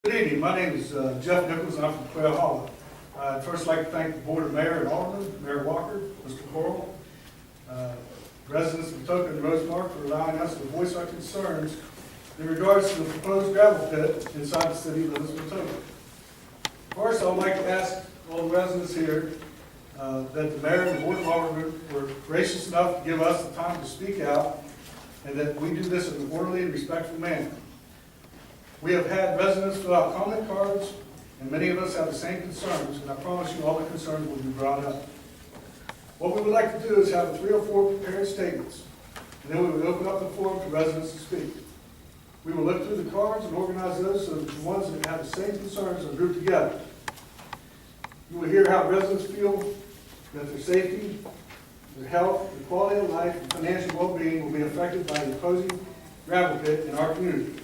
Good evening. My name is Jeff Nichols, and I'm from Quail Hollow. I'd first like to thank the Board of Mayor and Aldermen, Mayor Walker, Mr. Coral, residents of Atoka and Rosemark for allowing us to voice our concerns in regards to the proposed gravel pit inside the city limits of Atoka. First, I would like to ask all the residents here that the Mayor and the Board of Aldermen were gracious enough to give us the time to speak out, and that we do this in an orderly and respectful manner. We have had residents fill out comment cards, and many of us have the same concerns, and I promise you all the concerns will be brought up. What we would like to do is have 3 or 4 prepared statements, and then we will open up the floor to residents to speak. We will look through the cards and organize those so that the ones that have the same concerns are grouped together. You will hear how residents feel that their safety, their health, their quality of life, and financial well-being will be affected by the opposing gravel pit in our community.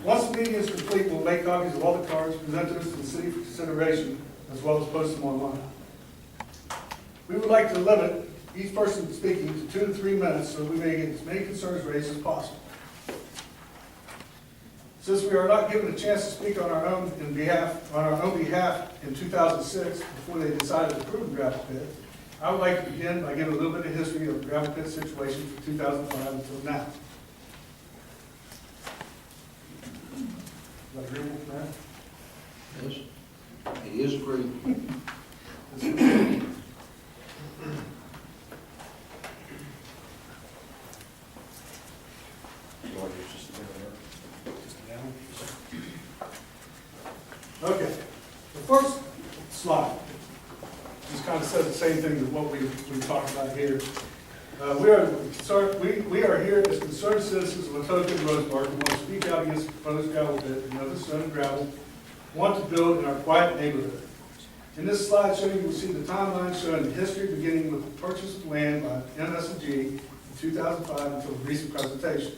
Once the meeting is complete, we'll make copies of all the cards presented to the city for consideration, as well as post them online. We would like to limit each person speaking to 2 to 3 minutes so we may get as many concerns raised as possible. Since we are not given a chance to speak on our own behalf in 2006, before they decided to approve the gravel pit, I would like to begin by giving a little bit of history of the gravel pit situation from 2005 until now. Is that agreeable, man? Yes, it is agreeable. Okay, the first slide just kind of says the same thing as what we talked about here. We are here as concerned citizens of Atoka and Rosemark who want to speak out against the proposed gravel pit and Memphis Stone Gravel want to build in our quiet neighborhood. In this slideshow, you will see the timeline showing the history beginning with the purchase of land by MS&G in 2005 until the recent presentation.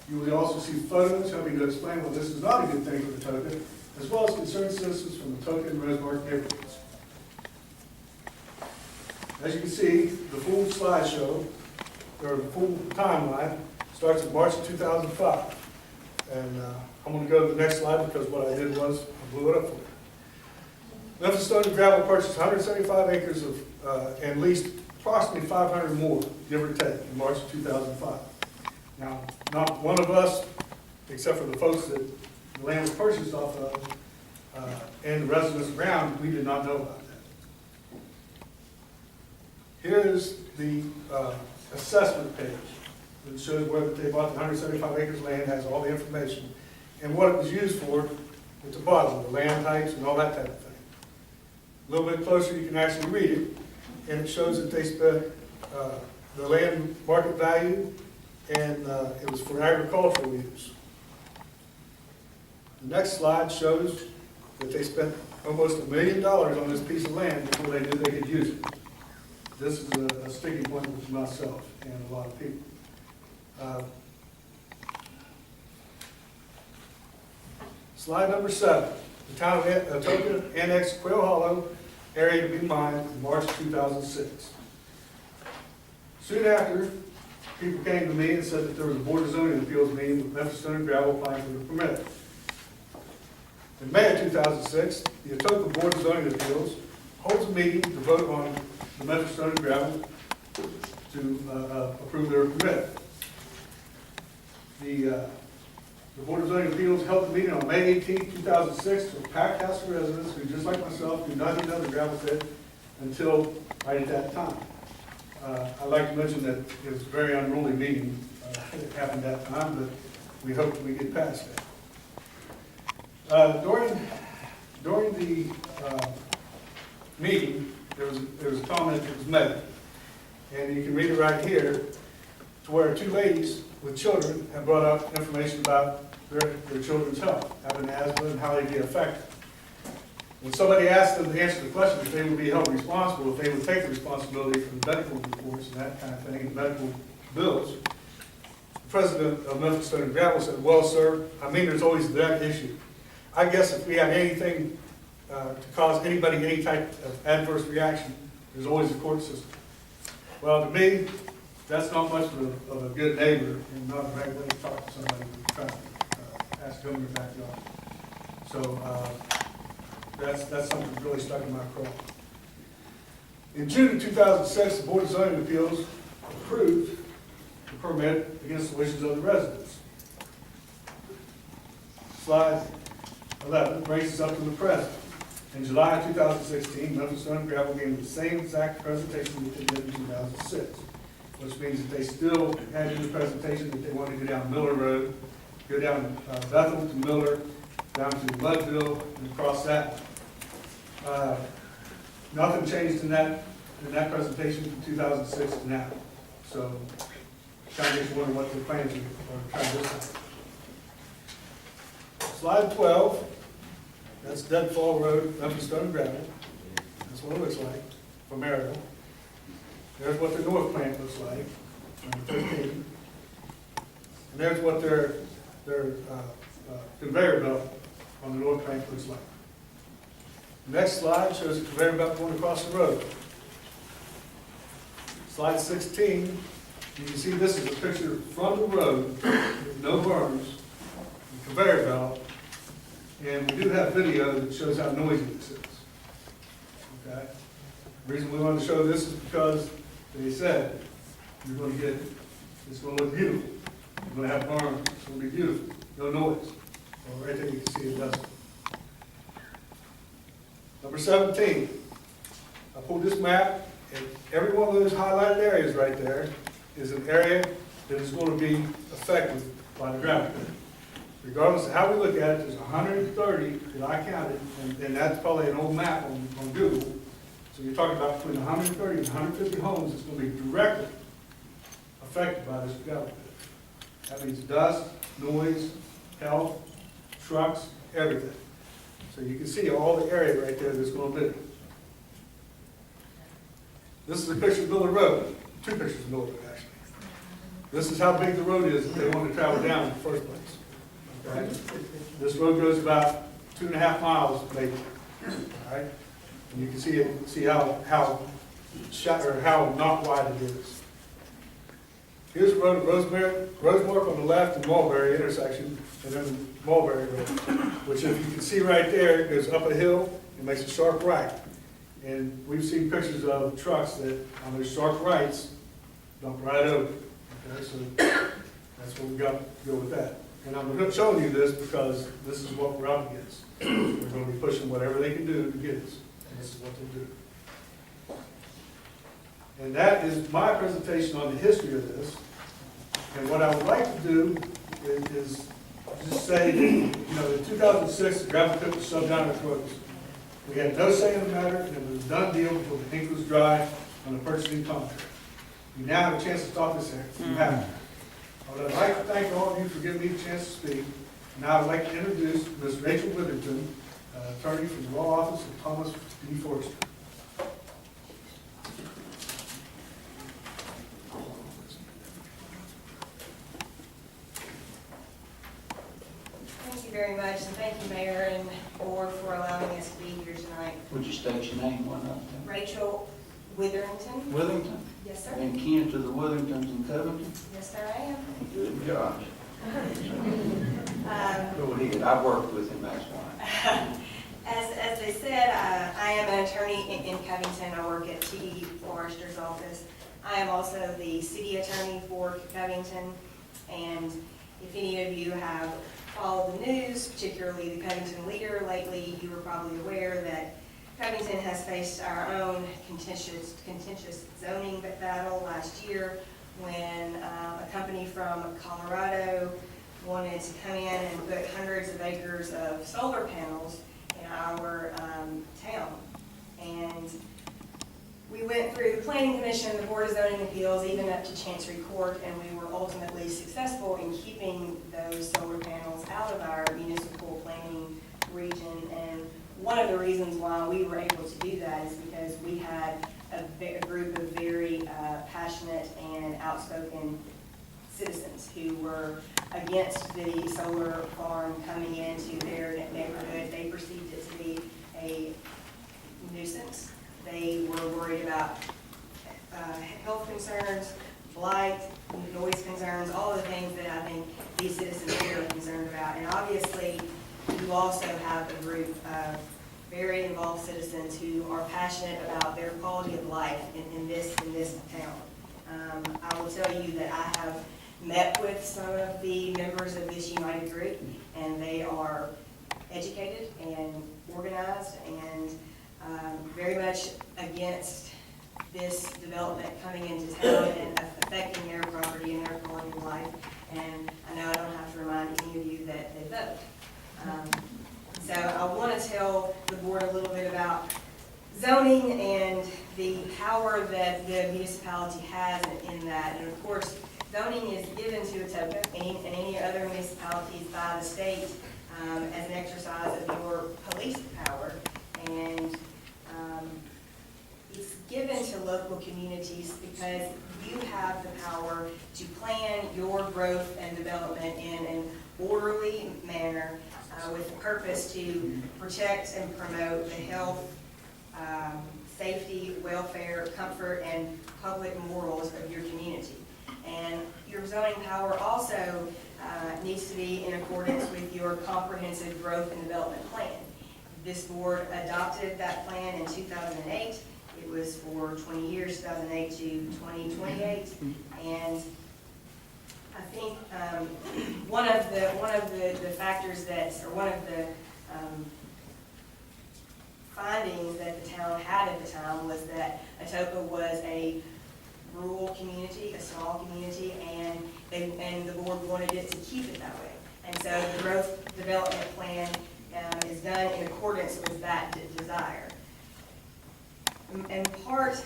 You will also see photos helping to explain why this is not a good thing for Atoka, as well as concerned citizens from the Atoka and Rosemark neighborhoods. As you can see, the full slideshow, or the full timeline, starts in March of 2005. And I'm going to go to the next slide because what I did was I blew it up for you. Memphis Stone Gravel purchased 175 acres of and leased approximately 500 more, give or take, in March of 2005. Now, not one of us, except for the folks that the land was purchased off of, and the residents around, we did not know about that. Here is the assessment page that shows where they bought the 175 acres of land, has all the information, and what it was used for at the bottom, the land types and all that type of thing. A little bit closer, you can actually read it, and it shows that they spent the land market value, and it was for agricultural use. The next slide shows that they spent almost $1 million on this piece of land before they knew they could use it. This is a sticking point with myself and a lot of people. Slide number 7. The town of Atoka annexed Quail Hollow area to be mined in March 2006. Soon after, people came to me and said that there was a Board of Zoning Appeals meeting with Memphis Stone Gravel applying for the permit. In May of 2006, the Atoka Board of Zoning Appeals holds a meeting to vote on the Memphis Stone Gravel to approve their permit. The Board of Zoning Appeals held the meeting on May 18, 2006 to a packed house of residents who, just like myself, knew nothing of the gravel pit until right at that time. I'd like to mention that it was a very unruly meeting that happened at that time, but we hope that we get past that. During the meeting, there was a comment that was made, and you can read it right here, to where 2 ladies with children have brought up information about their children's health, having asthma and how they'd be affected. When somebody asked them to answer the question if they would be held responsible, if they would take the responsibility for the medical reports and that kind of thing, and medical bills, the president of Memphis Stone Gravel said, "Well, sir, I mean, there's always that issue. I guess if we have anything to cause anybody any type of adverse reaction, there's always a court system." Well, to me, that's not much of a good neighbor and not a right way to talk to somebody who's trying to ask to come in your backyard. So that's something that really stuck in my craw. In June of 2006, the Board of Zoning Appeals approved the permit against the wishes of the residents. Slide 11 brings us up to the present. In July of 2016, Memphis Stone Gravel gave the same exact presentation that they did in 2006, which means that they still had in the presentation that they wanted to go down Miller Road, go down Bethel to Miller, down to Mudville, and across that. Nothing changed in that presentation from 2006 to now. So, kind of just wonder what the plans are trying to do. Slide 12, that's Deadfall Road, Memphis Stone Gravel. That's what it looks like from aerial. There's what the north plant looks like, number 13. And there's what their conveyor belt on the north plant looks like. The next slide shows the conveyor belt going across the road. Slide 16, you can see this is a picture from the road with no berms, the conveyor belt, and we do have video that shows how noisy this is. Okay? The reason we wanted to show this is because they said you're going to get, it's going to look beautiful. You're going to have berms, it's going to be beautiful, no noise. Well, right there you can see it doesn't. Number 17, I pulled this map, and every one of those highlighted areas right there is an area that is going to be affected by the gravel pit. Regardless of how we look at it, there's 130 that I counted, and that's probably an old map on Google. So you're talking about between 130 and 150 homes that's going to be directly affected by this gravel pit. That means dust, noise, health, trucks, everything. So you can see all the area right there that's going to be. This is a picture of Miller Road, two pictures of Miller Road actually. This is how big the road is that they want to travel down in the first place. Okay? This road goes about 2.5 miles maybe. All right? And you can see how not wide it is. Here's the road at Rosemark on the left and Mulberry intersection, and then Mulberry Road, which if you can see right there, it goes up a hill and makes a sharp right. And we've seen pictures of trucks that on those sharp rights dump right over. Okay, so that's what we got to go with that. And I'm showing you this because this is what we're up against. We're going to be pushing whatever they can do to get us. And this is what they do. And that is my presentation on the history of this. And what I would like to do is just say, in 2006, the gravel pit was shoved down our throats. We had no say in the matter, and it was a done deal before the ink was dry on the purchasing contract. You now have a chance to stop this here. You have it. I would like to thank all of you for giving me the chance to speak. Now I'd like to introduce Ms. Rachel Witherington, attorney from the law office of Thomas D. Forrester. Thank you very much, and thank you, Mayor and Board, for allowing us to be here tonight. Would you state your name one more time? Rachel Witherington. Withington? Yes, sir. And kin to the Withingtons in Covington? Yes, sir, I am. Good gosh. Go ahead, I've worked with him, that's why. As they said, I am an attorney in Covington. I work at T.D. Forrester's office. I am also the city attorney for Covington, and if any of you have followed the news, particularly the Covington Leader lately, you are probably aware that Covington has faced our own contentious zoning battle last year when a company from Colorado wanted to come in and put hundreds of acres of solar panels in our town. And we went through the Planning Commission, the Board of Zoning Appeals, even up to Chancery Court, and we were ultimately successful in keeping those solar panels out of our municipal planning region. And one of the reasons why we were able to do that is because we had a group of very passionate and outspoken citizens who were against the solar farm coming into their neighborhood. They perceived it to be a nuisance. They were worried about health concerns, blight, noise concerns, all the things that I think these citizens here are concerned about. And obviously, you also have a group of very involved citizens who are passionate about their quality of life in this town. I will tell you that I have met with some of the members of this united group, and they are educated and organized and very much against this development coming into town and affecting their property and their quality of life. And I know I don't have to remind any of you that they vote. So I want to tell the board a little bit about zoning and the power that the municipality has in that. And of course, zoning is given to Atoka and any other municipalities by the state as an exercise of your police power. And it's given to local communities because you have the power to plan your growth and development in an orderly manner with the purpose to protect and promote the health, safety, welfare, comfort, and public morals of your community. And your zoning power also needs to be in accordance with your comprehensive growth and development plan. This board adopted that plan in 2008. It was for 20 years, 2008 to 2028. And I think one of the factors one of the findings that the town had at the time was that Atoka was a rural community, a small community, and the board wanted it to keep it that way. And so the growth development plan is done in accordance with that desire. And part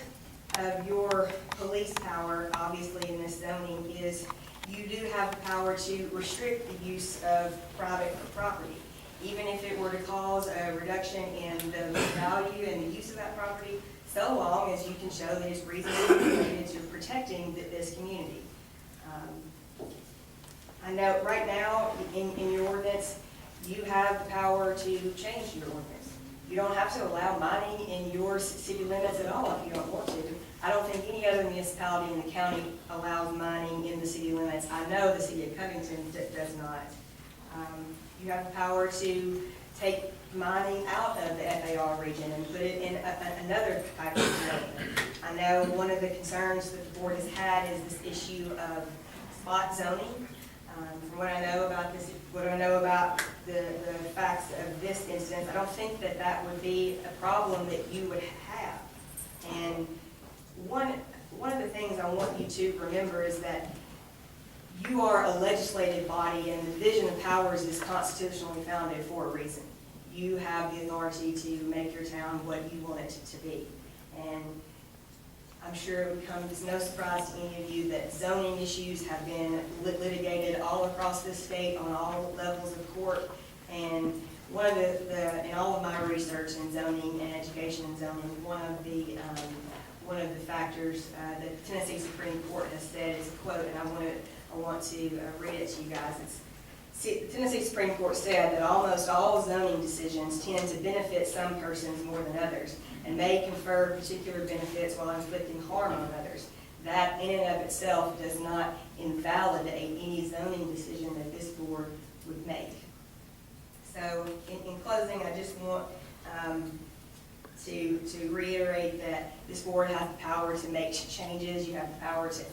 of your police power, obviously in this zoning, is you do have the power to restrict the use of private property. Even if it were to cause a reduction in the value and the use of that property, so long as you can show that it's reasonably related to protecting this community. I know right now in your ordinance, you have the power to change your ordinance. You don't have to allow mining in your city limits at all if you don't want to. I don't think any other municipality in the county allows mining in the city limits. I know the city of Covington does not. You have the power to take mining out of the FAR region and put it in another type of development. I know one of the concerns that the board has had is this issue of spot zoning. From what I know about this, what I know about the facts of this instance, I don't think that that would be a problem that you would have. And one of the things I want you to remember is that you are a legislative body, and the division of powers is constitutionally founded for a reason. You have the authority to make your town what you want it to be. And I'm sure it would come as no surprise to any of you that zoning issues have been litigated all across this state on all levels of court. And one of in all of my research in zoning and education in zoning, one of the factors that the Tennessee Supreme Court has said is a quote, and I want to read it to you guys. The Tennessee Supreme Court said that almost all zoning decisions tend to benefit some persons more than others and may confer particular benefits while inflicting harm on others. That in and of itself does not invalidate any zoning decision that this board would make. So in closing, I just want to reiterate that this board has the power to make changes. You have the power to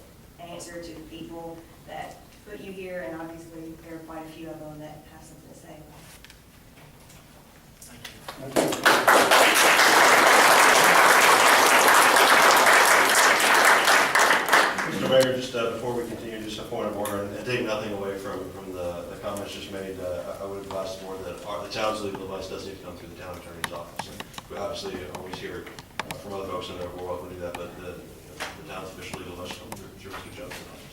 answer to the people that put you here, and obviously there are quite a few of them that have something to say. Mr. Mayor, just before we continue, just a point of order, and take nothing away from the comments just made, I would advise the board that the town's legal advice does need to come through the town attorney's office. And we obviously always hear from other folks, and we're welcome to do that, but the town's official legal advice comes through Mr. Johnson's office.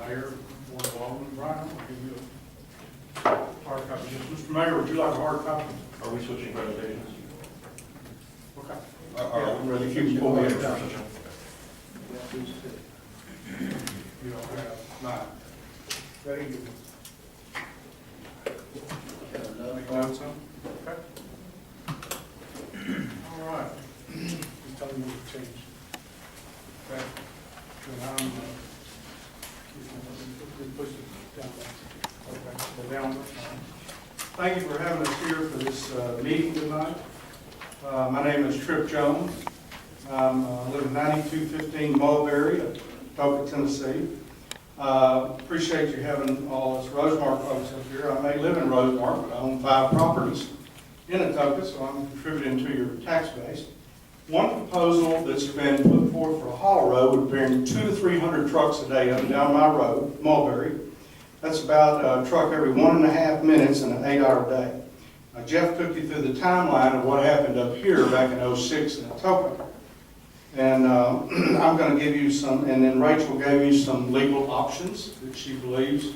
Mayor, Board of Aldermen, Brian, I'll give you a hard copy. Mr. Mayor, would you like a hard copy? Are we switching presentations? Okay. Are we ready? If you can pull me in. Okay. You don't have mine. Ready? Make notes on? Okay. All right. Just tell me what to change. Okay. And I'm, just push it down. Okay, go down. Thank you for having us here for this meeting tonight. My name is Trip Jones. I live in 9215 Mulberry, Atoka, Tennessee. Appreciate you having all us Rosemark folks up here. I may live in Rosemark, but I own 5 properties in Atoka, so I'm contributing to your tax base. One proposal that's been put forth for a haul road would bring 200 to 300 trucks a day up and down my road, Mulberry. That's about a truck every 1.5 minutes in an 8-hour day. Jeff took you through the timeline of what happened up here back in '06 in Atoka. And I'm going to give you some, and then Rachel gave you some legal options that she believes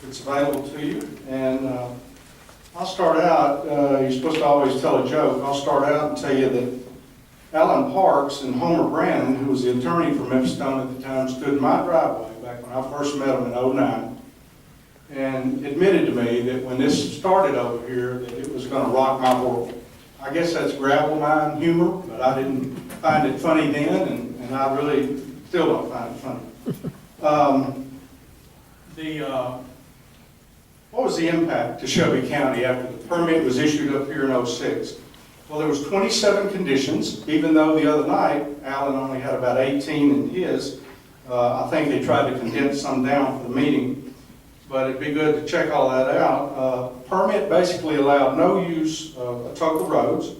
it's available to you. And I'll start out, you're supposed to always tell a joke. I'll start out and tell you that Alan Parks and Homer Brandon, who was the attorney for Memphis Stone at the time, stood in my driveway back when I first met him in '09 and admitted to me that when this started over here, that it was going to rock my world. I guess that's gravel mine humor, but I didn't find it funny then, and I really still don't find it funny. What was the impact to Shelby County after the permit was issued up here in '06? Well, there was 27 conditions, even though the other night, Alan only had about 18 in his. I think they tried to condense some down for the meeting, but it'd be good to check all that out. Permit basically allowed no use of Atoka roads.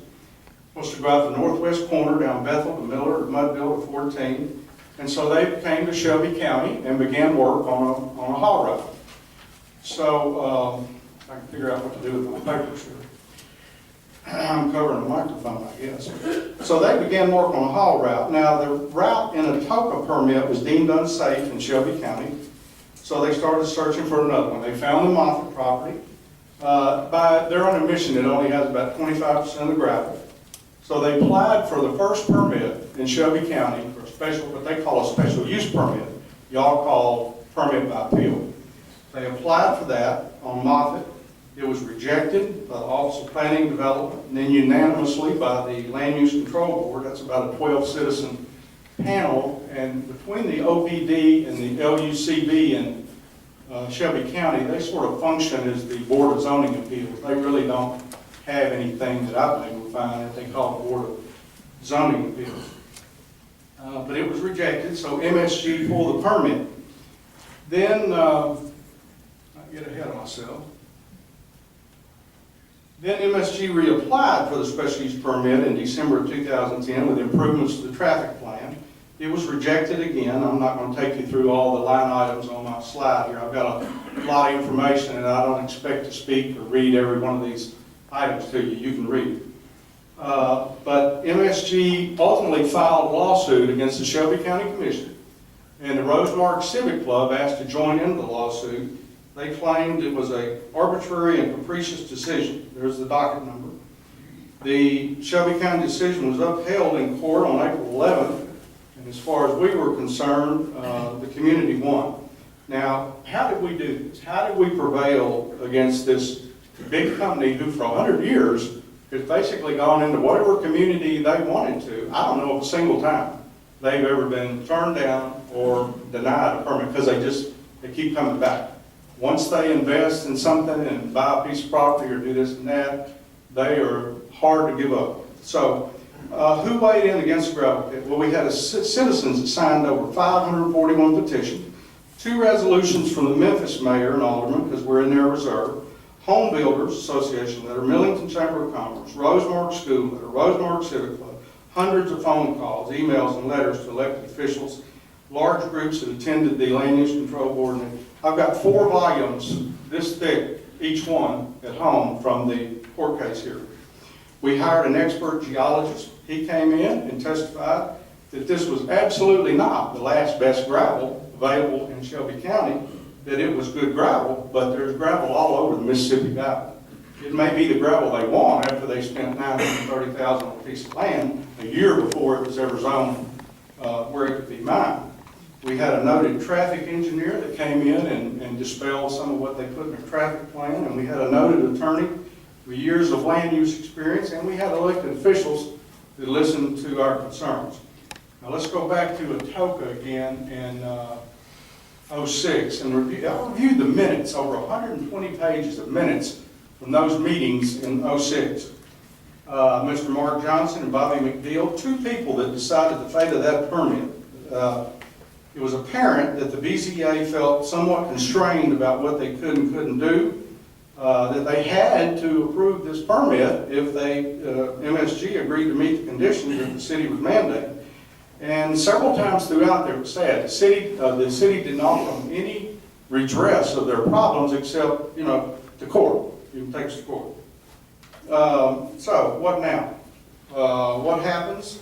Supposed to go out the northwest corner down Bethel to Miller to Mudville to 14. And so they came to Shelby County and began work on a haul road. So I can figure out what to do with my papers here. I'm covering the microphone, I guess. So they began work on a haul route. Now, the route in Atoka permit was deemed unsafe in Shelby County, so they started searching for another one. They found the Moffitt property. By their own admission, it only has about 25% of the gravel. So they applied for the first permit in Shelby County for a special, what they call a special use permit. Y'all call permit by appeal. They applied for that on Moffitt. It was rejected by the Office of Planning and Development, and then unanimously by the Land Use Control Board. That's about a 12-citizen panel, and between the OPD and the LUCB in Shelby County, they sort of function as the Board of Zoning Appeals. They really don't have anything that I've been able to find that they call the Board of Zoning Appeals. But it was rejected, so MSG pulled the permit. Then, I get ahead of myself. Then MSG reapplied for the special use permit in December of 2010 with improvements to the traffic plan. It was rejected again. I'm not going to take you through all the line items on my slide here. I've got a lot of information and I don't expect to speak or read every one of these items to you. You can read it. But MSG ultimately filed a lawsuit against the Shelby County Commission, and the Rosemark Civic Club asked to join in the lawsuit. They claimed it was an arbitrary and capricious decision. There's the docket number. The Shelby County decision was upheld in court on April 11th, and as far as we were concerned, the community won. Now, how did we do this? How did we prevail against this big company who for 100 years has basically gone into whatever community they wanted to? I don't know of a single time they've ever been turned down or denied a permit because they keep coming back. Once they invest in something and buy a piece of property or do this and that, they are hard to give up. So who weighed in against the gravel pit? Well, we had citizens that signed over 541 petitions, 2 resolutions from the Memphis mayor and aldermen, because we're in their reserve, Home Builders Association letter, Millington Chamber of Commerce, Rosemark School letter, Rosemark Civic Club, hundreds of phone calls, emails, and letters to elected officials, large groups that attended the Land Use Control Board. And I've got 4 volumes this thick, each one at home from the court case here. We hired an expert geologist. He came in and testified that this was absolutely not the last best gravel available in Shelby County, that it was good gravel, but there's gravel all over the Mississippi Valley. It may be the gravel they want after they spent $930,000 on a piece of land a year before it was ever zoned where it could be mined. We had a noted traffic engineer that came in and dispelled some of what they put in their traffic plan, and we had a noted attorney with years of land use experience, and we had elected officials that listened to our concerns. Now let's go back to Atoka again in 06 and review. I reviewed the minutes, over 120 pages of minutes from those meetings in 06. Mr. Mark Johnson and Bobby McDeal, two people that decided the fate of that permit. It was apparent that the BZA felt somewhat constrained about what they could and couldn't do, that they had to approve this permit if they, MSG agreed to meet the conditions that the city was mandating. And several times throughout there, it was sad, the city did not offer them any redress of their problems except, the court. You can take us to court. So what now? What happens?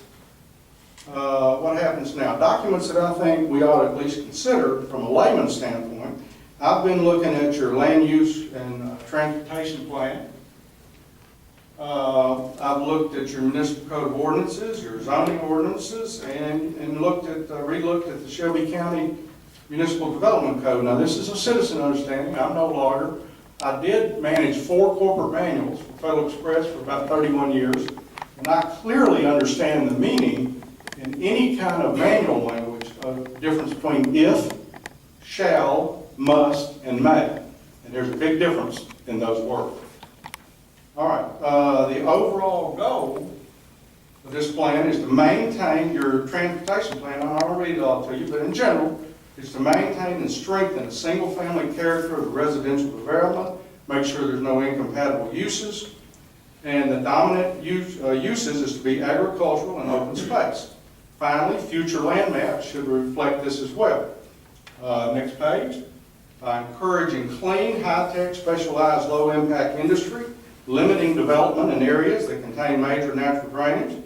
What happens now? Documents that I think we ought to at least consider from a layman's standpoint. I've been looking at your land use and transportation plan. I've looked at your municipal code of ordinances, your zoning ordinances, and re-looked at the Shelby County Municipal Development Code. Now this is a citizen understanding. I'm no lawyer. I did manage 4 corporate manuals for Federal Express for about 31 years, and I clearly understand the meaning in any kind of manual language of the difference between if, shall, must, and may. And there's a big difference in those words. All right, the overall goal of this plan is to maintain your transportation plan. I don't read it all to you, but in general, is to maintain and strengthen the single-family character of the residential development, make sure there's no incompatible uses, and the dominant uses is to be agricultural and open space. Finally, future land maps should reflect this as well. Next page. By encouraging clean, high-tech, specialized, low-impact industry, limiting development in areas that contain major natural drainage,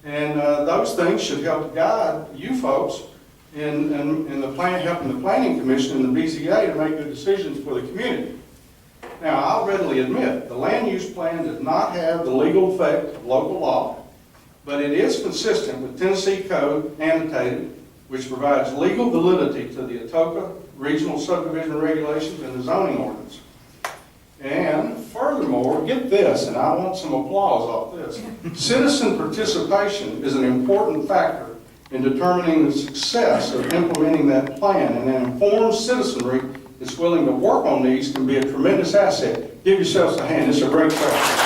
and those things should help guide you folks in helping the Planning Commission and the BZA to make good decisions for the community. Now, I'll readily admit, the land use plan does not have the legal effect of local law, but it is consistent with Tennessee Code annotated, which provides legal validity to the Atoka Regional Subdivision Regulations and the zoning ordinance. And furthermore, get this, and I want some applause off this, citizen participation is an important factor in determining the success of implementing that plan, and an informed citizenry that's willing to work on these can be a tremendous asset. Give yourselves a hand. This is a great question.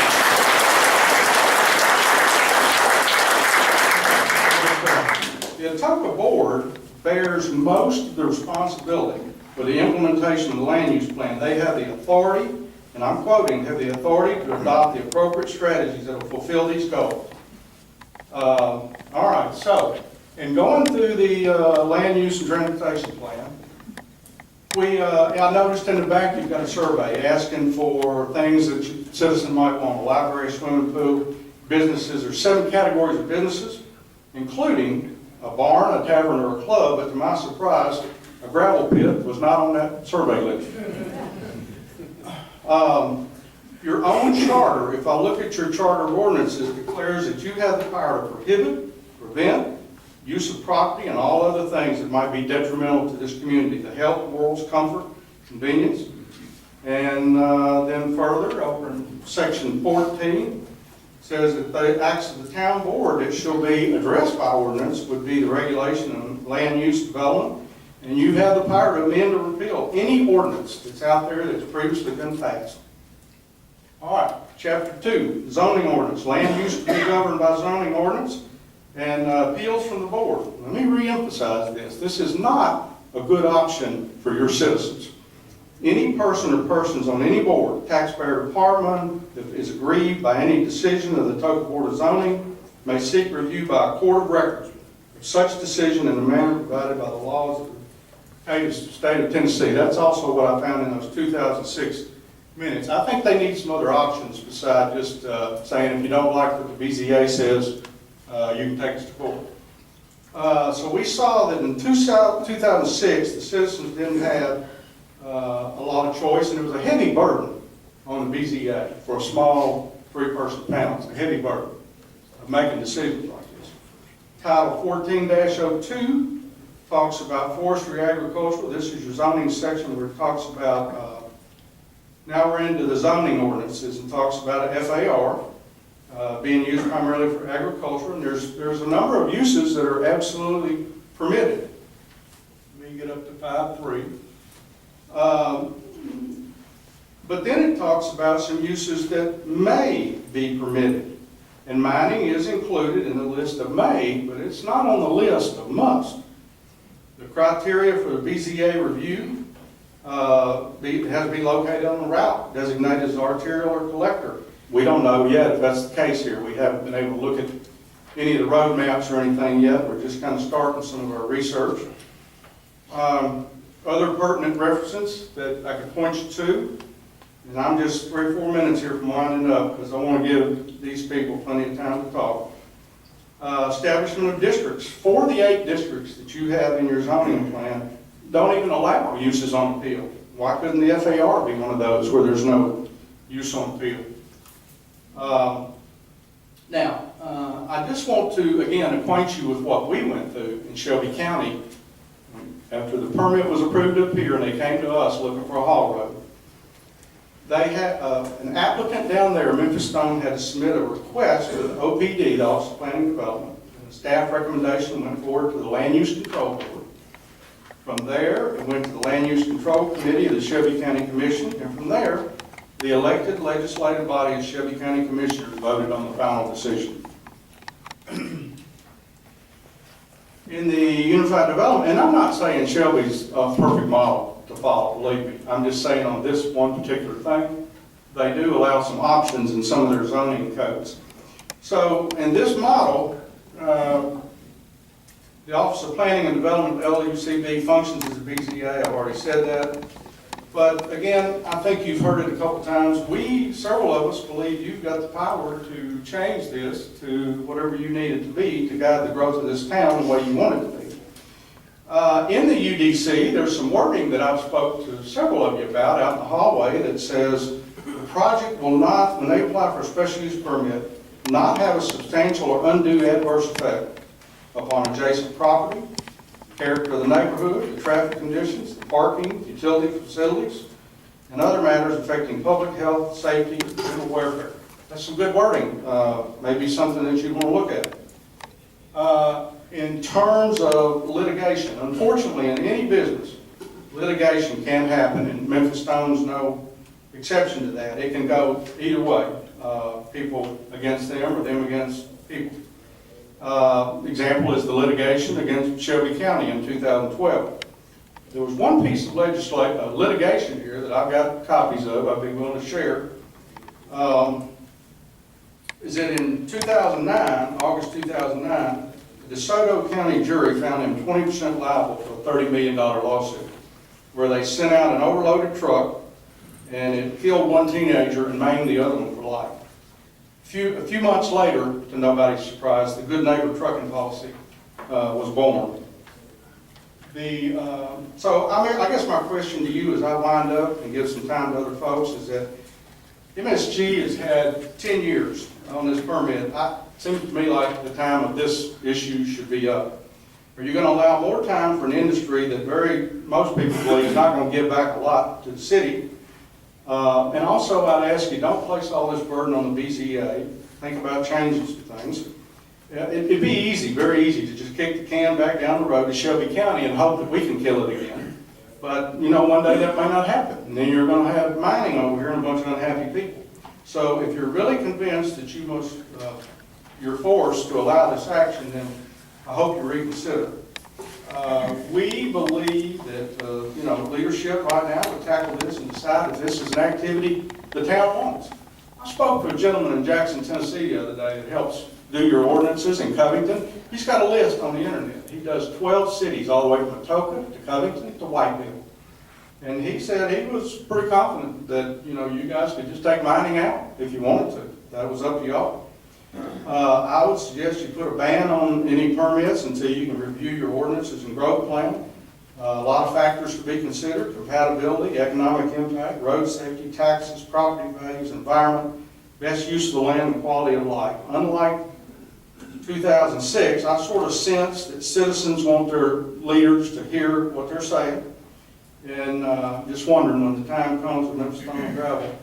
The Atoka Board bears most of the responsibility for the implementation of the land use plan. They have the authority, and I'm quoting, have the authority to adopt the appropriate strategies that will fulfill these goals. All right, so in going through the land use and transportation plan, I noticed in the back you've got a survey asking for things that a citizen might want: a library, swimming pool, businesses. There's 7 categories of businesses, including a barn, a tavern, or a club, but to my surprise, a gravel pit was not on that survey list. Your own charter, if I look at your charter of ordinances, declares that you have the power to prohibit, prevent, use of property, and all other things that might be detrimental to this community, the health, morals, comfort, convenience. And then further, over in section 14, says that the acts of the town board that shall be addressed by ordinance would be the regulation of land use development, and you have the power to amend or repeal any ordinance that's out there that's previously been passed. All right, chapter 2, zoning ordinance. Land use to be governed by zoning ordinance, and appeals from the board. Let me reemphasize this. This is not a good option for your citizens. Any person or persons on any board, taxpayer department, that is aggrieved by any decision of the Atoka Board of Zoning, may seek review by a court of records of such decision in the manner provided by the laws of the state of Tennessee. That's also what I found in those 2006 minutes. I think they need some other options besides just saying, if you don't like what the BZA says, you can take us to court. So we saw that in 2006, the citizens didn't have a lot of choice, and it was a heavy burden on the BZA for a small 3-person panel. It's a heavy burden of making decisions like this. Title 14-02 talks about forestry agricultural. This is your zoning section where it talks about Now we're into the zoning ordinances and talks about a FAR being used primarily for agriculture, and there's a number of uses that are absolutely permitted. Let me get up to 5.3. But then it talks about some uses that may be permitted. And mining is included in the list of may, but it's not on the list of must. The criteria for the BZA review has to be located on the route designated as arterial or collector. We don't know yet if that's the case here. We haven't been able to look at any of the road maps or anything yet. We're just kind of starting some of our research. Other pertinent references that I could point you to, and I'm just 3 or 4 minutes here from winding up because I want to give these people plenty of time to talk. Establishment of districts. 4 of the 8 districts that you have in your zoning plan don't even allow uses on appeal. Why couldn't the FAR be one of those where there's no use on appeal? I just want to, again, acquaint you with what we went through in Shelby County after the permit was approved up here and they came to us looking for a haul road. They had, an applicant down there, Memphis Stone, had to submit a request to the OPD, the Office of Planning and Development, and the staff recommendation went forward to the Land Use Control Board. From there, it went to the Land Use Control Committee of the Shelby County Commission, and from there, the elected legislative body of Shelby County Commissioners voted on the final decision. In the Unified Development, and I'm not saying Shelby's a perfect model to follow, believe me. I'm just saying on this one particular thing, they do allow some options in some of their zoning codes. So in this model, the Office of Planning and Development, LUCB, functions as a BZA. I've already said that. But again, I think you've heard it a couple times. Several of us believe you've got the power to change this to whatever you need it to be to guide the growth of this town the way you want it to be. In the UDC, there's some wording that I've spoke to several of you about out in the hallway that says the project will not, when they apply for a special use permit, not have a substantial or undue adverse effect upon adjacent property, character of the neighborhood, the traffic conditions, the parking, utility facilities, and other matters affecting public health, safety, and general welfare. That's some good wording. Maybe something that you want to look at. In terms of litigation, unfortunately, in any business, litigation can happen, and Memphis Stone's no exception to that. It can go either way, people against them or them against people. Example is the litigation against Shelby County in 2012. There was one piece of litigation here that I've got copies of, I'd be willing to share. Is that in 2009, August 2009, the DeSoto County jury found him 20% liable for a $30 million lawsuit, where they sent out an overloaded truck and it killed one teenager and maimed the other one for life. A few months later, to nobody's surprise, the Good Neighbor trucking policy was born. So I guess my question to you as I wind up and give some time to other folks is that MSG has had 10 years on this permit. It seems to me like the time of this issue should be up. Are you going to allow more time for an industry that most people believe is not going to give back a lot to the city? And also I'd ask you, don't place all this burden on the BZA. Think about changing some things. It'd be easy, very easy, to just kick the can back down the road to Shelby County and hope that we can kill it again. But, one day that may not happen. And then you're going to have mining over here and a bunch of unhappy people. So if you're really convinced that you're forced to allow this action, then I hope you reconsider. We believe that, leadership right now would tackle this and decide if this is an activity the town wants. I spoke to a gentleman in Jackson, Tennessee the other day that helps do your ordinances in Covington. He's got a list on the internet. He does 12 cities all the way from Atoka to Covington to Whiteville. And he said he was pretty confident that, you guys could just take mining out if you wanted to. That was up to y'all. I would suggest you put a ban on any permits until you can review your ordinances and growth plan. A lot of factors to be considered: compatibility, economic impact, road safety, taxes, property values, environment, best use of the land, and quality of life. Unlike 2006, I sort of sense that citizens want their leaders to hear what they're saying. And just wondering, when the time comes with Memphis Stone Gravel,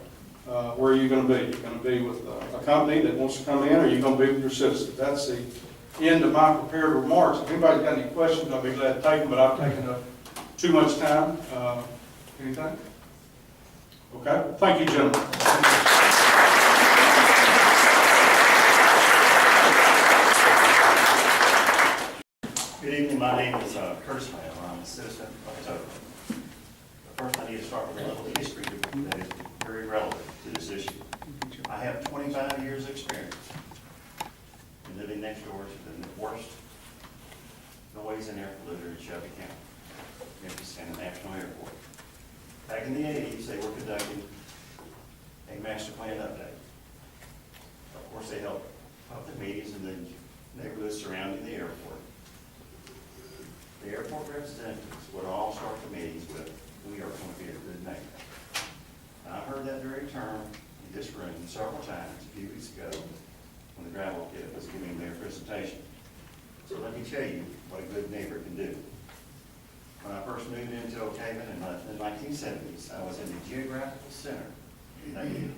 where are you going to be? You going to be with a company that wants to come in, or are you going to be with your citizens? That's the end of my prepared remarks. If anybody's got any questions, I'll be glad to take them, but I've taken up too much time. Anything? Okay. Thank you, gentlemen. Good evening, my name is Curtis Mann. I'm a citizen of Atoka. First, I need to start with a little history that is very relevant to this issue. I have 25 years' experience in living next door to the worst noise and air polluter in Shelby County, Memphis International Airport. Back in the 80s, they were conducting a master plan update. Of course, they held public meetings in the neighborhoods surrounding the airport. The airport representatives would all start the meetings with, "We are going to be a good neighbor." And I heard that very term in this room several times a few weeks ago when the gravel pit was giving their presentation. So let me tell you what a good neighbor can do. When I first moved into Oak Haven in the 1970s, I was in the geographical center of that area.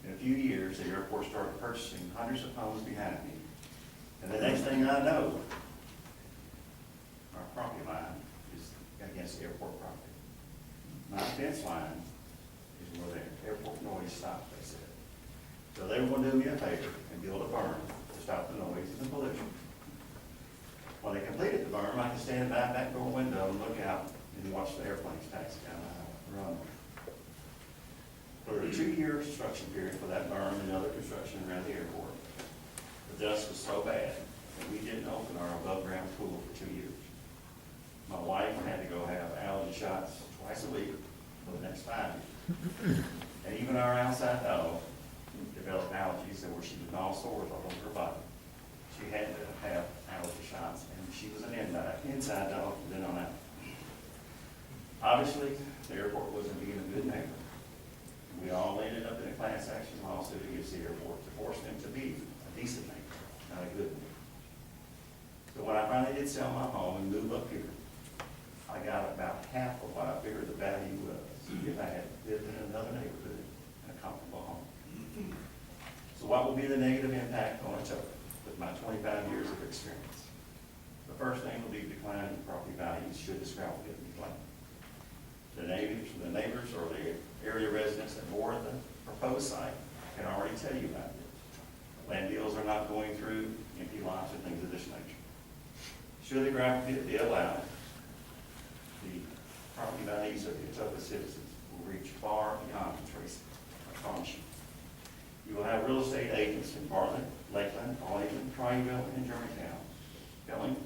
In a few years, the airport started purchasing hundreds of homes behind me. And the next thing I know, our property line is against the airport property. My fence line is where the airport noise stopped, they said. So they were going to do me a favor and build a berm to stop the noise and the pollution. When they completed the berm, I could stand by a back door window and look out and watch the airplanes taxi down the runway. For a 2-year construction period for that berm and other construction around the airport, the dust was so bad that we didn't open our above-ground pool for 2 years. My wife had to go have allergy shots twice a week for the next 5 years. And even our outside dog developed allergies that were she did all sores all over her body. She had to have allergy shots, and she was an inside dog from then on out. Obviously, the airport wasn't being a good neighbor. We all ended up in a class action lawsuit against the airport to force them to be a decent neighbor, not a good neighbor. So when I finally did sell my home and move up here, I got about half of what I figured the value was if I had lived in another neighborhood in a comfortable home. So what will be the negative impact on Atoka with my 25 years of experience? The first thing will be decline in property values should this gravel pit be planned. The neighbors or the area residents that bore the proposed site can already tell you about it. Land deals are not going through empty lots and things of this nature. Should the gravel pit be allowed, the property values of the Atoka citizens will reach far beyond the trace, I promise you. You will have real estate agents in Bartlett, Lakeland, Aldermen, Triangle, and Germantown telling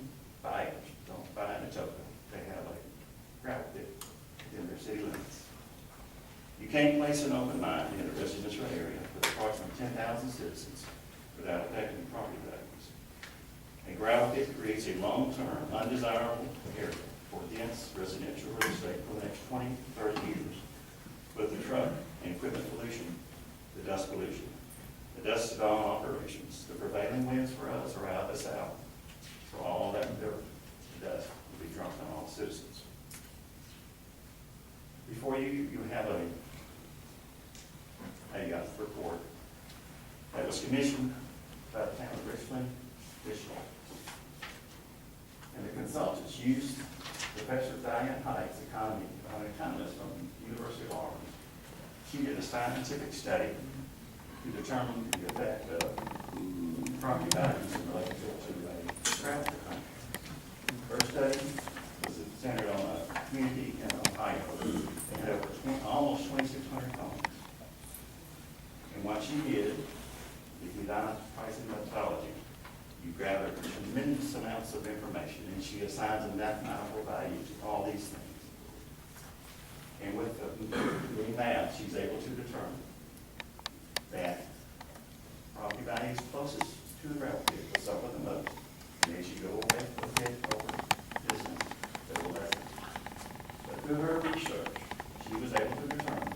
buyers, don't buy in Atoka. They have a gravel pit within their city limits. You can't place an open mine in a residential area with approximately 10,000 citizens without affecting property values. A gravel pit creates a long-term, undesirable area for dense residential real estate for the next 20, 30 years. With the truck and equipment pollution, the dust pollution, the dust at all operations, the prevailing winds for us are out of the south. So all that dirt, dust will be dumped on all citizens. Before you have a report that was commissioned by the town of Richmond, Michigan. And the consultants used Professor Diane Heights, an economist from the University of Auburn. She did a scientific study to determine the effect of property values in relationship to a gravel pit. Her study was centered on a community in Ohio that had almost 2,600 homes. And what she did, if you done pricing methodology, you gather tremendous amounts of information, and she assigns a mathematical value to all these things. And with the math, she's able to determine that property values closest to the gravel pit will suffer the most. And as you go away from the pit over distance, they will lessen. But through her research, she was able to determine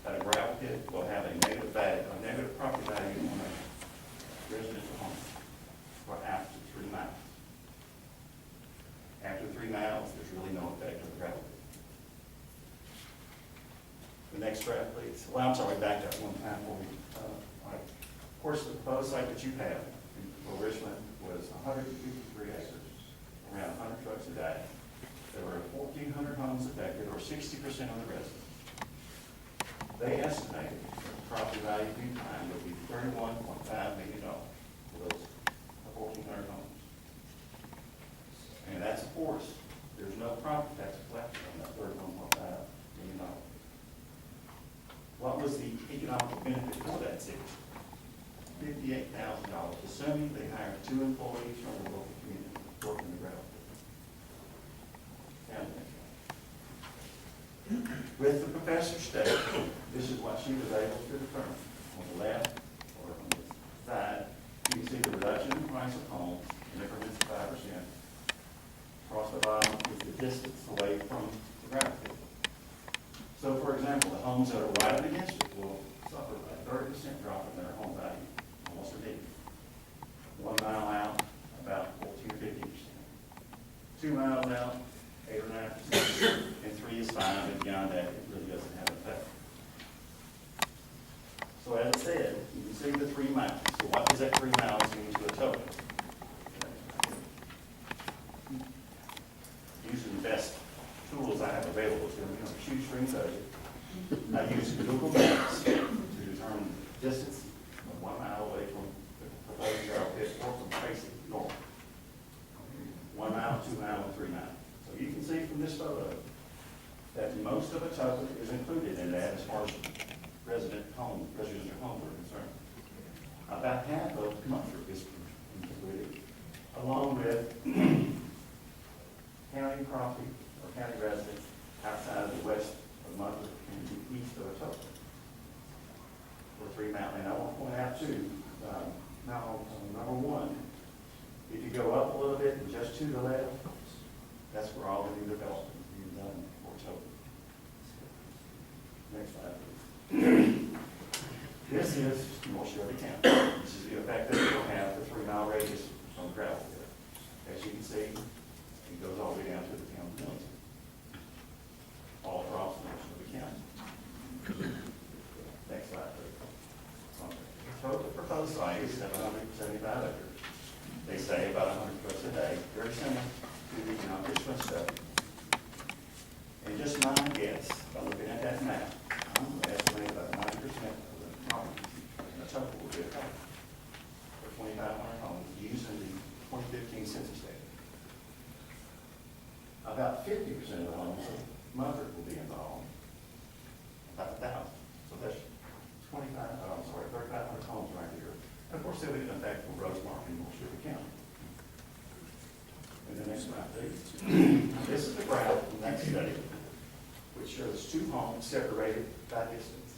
that a gravel pit will have a negative property value on a residential home for after 3 miles. After 3 miles, there's really no effect of the gravel pit. Next graph, please. Well, I'm sorry, back up one time for me. All right. Of course, the proposed site that you have for Richmond was 153 acres, around 100 trucks a day. There were 1,400 homes affected, or 60% of the residents. They estimated that the property value at the time would be $31.5 million for those 1,400 homes. And that's, of course, there's no property tax collected on that $31.5 million. What was the economic benefit for that city? $58,000, assuming they hired 2 employees from the local community working the gravel. With the professor's study, this is what she was able to determine. On the left, or on the side, you can see the reduction in price of homes in increments of 5%. Across the bottom is the distance away from the gravel pit. So, for example, the homes that are right up against it will suffer a 30% drop in their home value, almost immediately. 1 mile out, about 14 or 15%. 2 miles out, 8 or 9%, and 3 is 5, and beyond that, it really doesn't have an effect. So as I said, you can see the 3 miles. So what does that 3 miles mean to Atoka? Using the best tools I have available to me on a shoestring budget, I use Google Maps to determine the distance of 1 mile away from the proposed gravel pit or from facing north. 1 mile, 2 miles, and 3 miles. So you can see from this photo that most of Atoka is included in that as far as residential homes are concerned. About half of Comfort is included, along with county property or county residents outside of the west of Memphis and the east of Atoka. For 3 miles. And I want to point out too, now number 1, if you go up a little bit and just to the left, that's where all the new development is being done for Atoka. Next slide, please. This is North Shelby County. This is the effect that it will have the 3 mile radius from gravel pit. As you can see, it goes all the way down to the town of Millington, all across North Shelby County. Next slide, please. Total proposed site is 775 acres. They say about 100 trucks a day, very similar to the Richmond study. And just my guess, by looking at that map, I'm going to estimate about 90% of the properties in Atoka will be affected for 2,500 homes using the 2015 census data. About 50% of the homes of Mother will be involved, about 1,000. So that's 3,500 homes right here. Of course, they'll be an effect from Rosemark and North Shelby County. And the next slide, please. This is the graph from that study, which shows 2 homes separated by distance.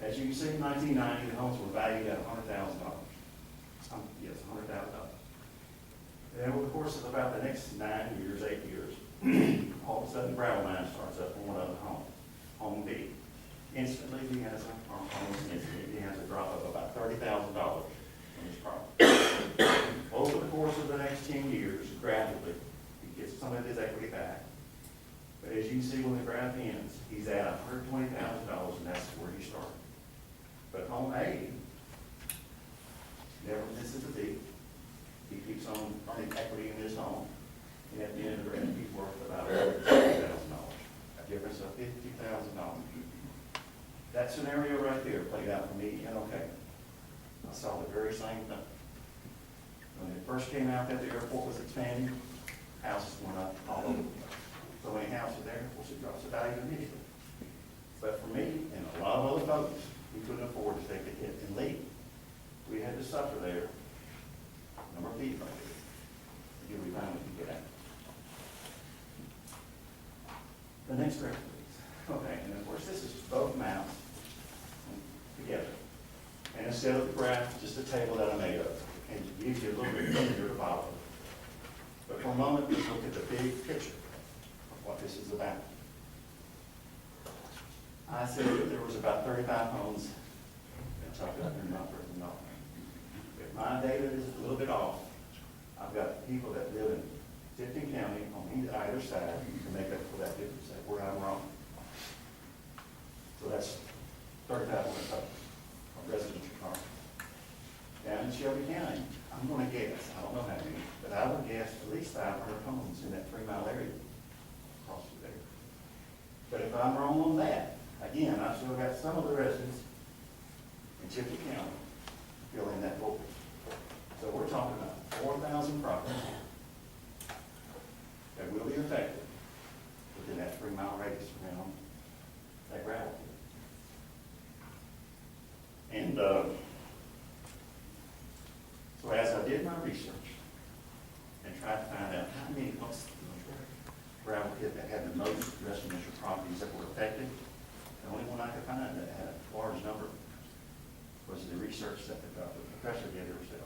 As you can see, in 1990, the homes were valued at $100,000. Yes, $100,000. And over the course of about the next 9 years, 8 years, all of a sudden, gravel mine starts up on one of the homes, home B. Instantly, he has a drop of about $30,000 on his property. Over the course of the next 10 years, gradually, he gets some of his equity back. But as you can see, when the graph ends, he's at $120,000, and that's where he started. But home A never misses a beat. He keeps on earning equity in his home, and at the end of the graph, he's worth about $150,000, a difference of $50,000. That scenario right there played out for me, and okay, I saw the very same thing. When it first came out that the airport was expanding, houses went up all over the place. So many houses there, of course, it drops the value immediately. But for me, and a lot of other folks, we couldn't afford to take a hit and leave. We had to suffer there. Number of feet right there. Until we finally could get out. The next graph, please. Okay, and of course, this is both maps together. And instead of the graph, just a table that I made up. And it gives you a little bit easier to follow. But for a moment, let's look at the big picture of what this is about. I said that there was about 35 homes. I'll talk about them not for not. If my data is a little bit off, I've got people that live in Tipton County on either side to make up for that difference, where I'm wrong. So that's 35 residential cars. Down in Shelby County, I'm gonna guess, I don't know how many, but I would guess at least 500 homes in that 3-mile area across through there. But if I'm wrong on that, again, I've still got some of the residents in Chipley County fill in that void. So we're talking about 4,000 properties that will be affected within that 3-mile radius around that gravel pit. And so as I did my research and tried to find out how many homes gravel pit that had the most residential properties that were affected, the only one I could find that had a large number was the research that the professor did herself,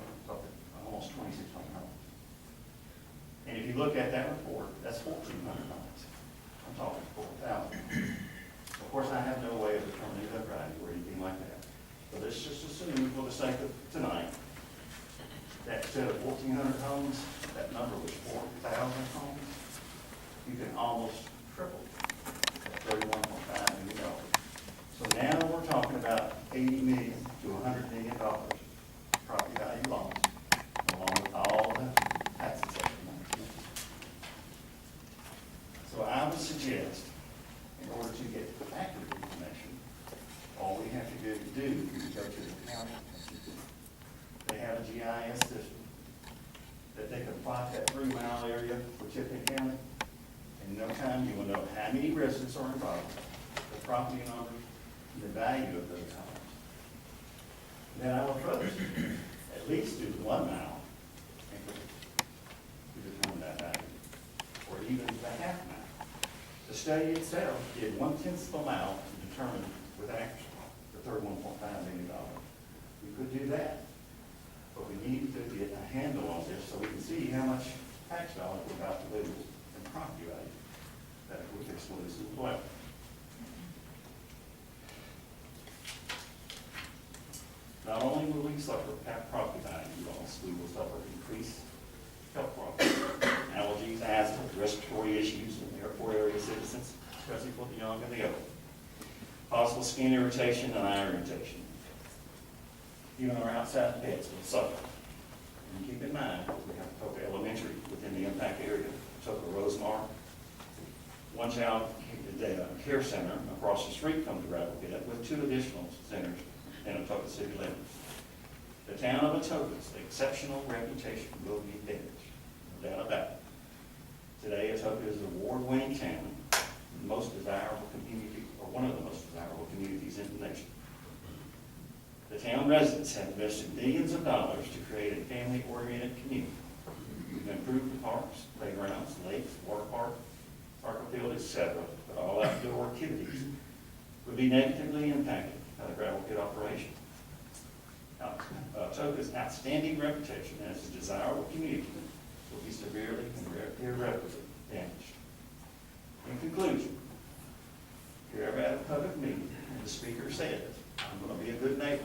almost 2,600 homes. And if you look at that report, that's 1,400 homes. I'm talking 4,000. Of course, I have no way of determining that value or anything like that. But let's just assume, for the sake of tonight, that instead of 1,400 homes, that number was 4,000 homes. You can almost triple at $31.5 million. So now we're talking about $80 million to $100 million property value loss, along with all the taxes that come out. So I would suggest, in order to get accurate information, all we have to do is go to the county. They have a GIS system that they can plot that 3-mile area for Chipley County. In no time, you will know how many residents are involved, the property numbers, and the value of those homes. Then I will trust at least do the 1 mile to determine that value, or even the half mile. The study itself did 1/10 of a mile to determine with accuracy the $31.5 million. We could do that, but we need to get a handle on this so we can see how much tax dollars we're about to lose in property value that we fix to lose as well. Not only will we suffer property value loss, we will suffer increased health problems, allergies, asthma, respiratory issues in the airport area citizens, especially for the young and the old. Possible skin irritation and eye irritation. Even our outside pets will suffer. And keep in mind, we have Atoka Elementary within the impact area, Atoka Rosemar. One child care center across the street from the gravel pit with 2 additional centers in Atoka city limits. The town of Atoka's exceptional reputation will be damaged, no doubt about it. Today, Atoka is an award-winning town, the most desirable community, or one of the most desirable communities in the nation. The town residents have invested millions of dollars to create a family-oriented community. We've improved the parks, playgrounds, lakes, water park, soccer field, etc., but all outdoor activities would be negatively impacted by the gravel pit operation. Atoka's outstanding reputation as a desirable community will be severely and irreparably damaged. In conclusion, if you're ever at a public meeting and the speaker says, "I'm going to be a good neighbor,"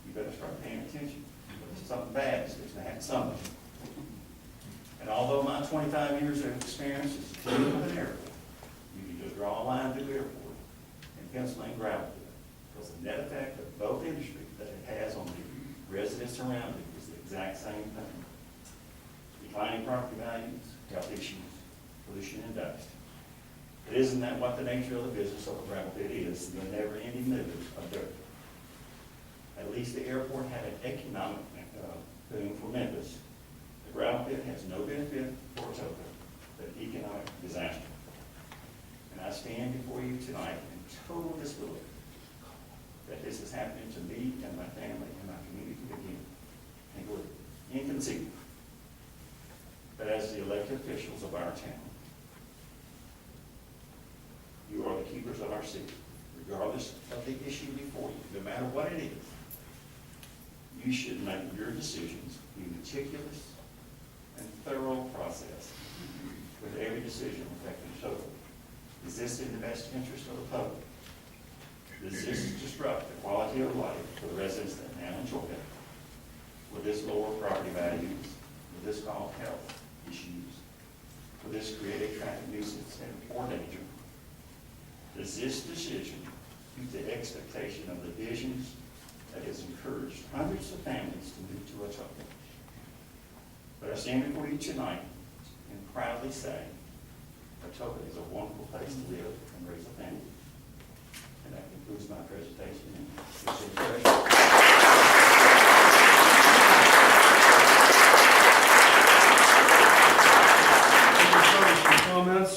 you better start paying attention. Because something bad is going to happen somewhere. And although my 25 years of experience is dealing with an airport, you can just draw a line through the airport and pencil in gravel pit. Because the net effect of both industries that it has on the residents surrounding is the exact same thing. Declining property values, health issues, pollution, and dust. But isn't that what the nature of the business of a gravel pit is? The never-ending movement of dirt. At least the airport had an economic boom for Memphis. The gravel pit has no benefit for Atoka, but economic disaster. And I stand before you tonight in total disbelief that this is happening to me and my family and my community again. And we're inconceivable. But as the elected officials of our town, you are the keepers of our city, regardless of the issue before you, no matter what it is. You should make your decisions be meticulous and thorough process with every decision affecting Atoka. Is this in the best interest of the public? Does this disrupt the quality of life for the residents that now enjoy it? Will this lower property values? Will this cause health issues? Will this create a traffic nuisance or danger? Does this decision meet the expectation of the visions that has encouraged hundreds of families to move to Atoka. But I stand before you tonight and proudly say, Atoka is a wonderful place to live and raise a family. And that concludes my presentation. And appreciate your questions. Thank you, sir, for your comments.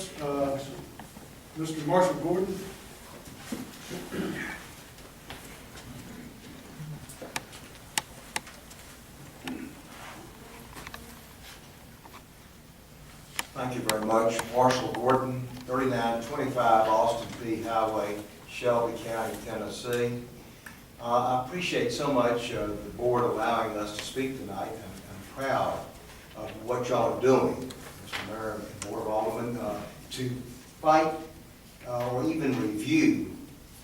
Mr. Marshall Gordon? Thank you very much. Marshall Gordon, 3925 Austin P. Highway, Shelby County, Tennessee. I appreciate so much the board allowing us to speak tonight. I'm proud of what y'all are doing, Mr. Mayor and Board of Aldermen, to fight or even review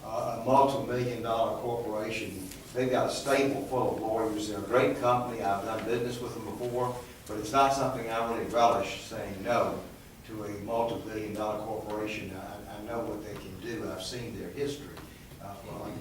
a multi-million-dollar corporation. They've got a stable full of lawyers. They're a great company. I've done business with them before. But it's not something I really relish, saying no to a multi-billion-dollar corporation. I know what they can do. I've seen their history. Like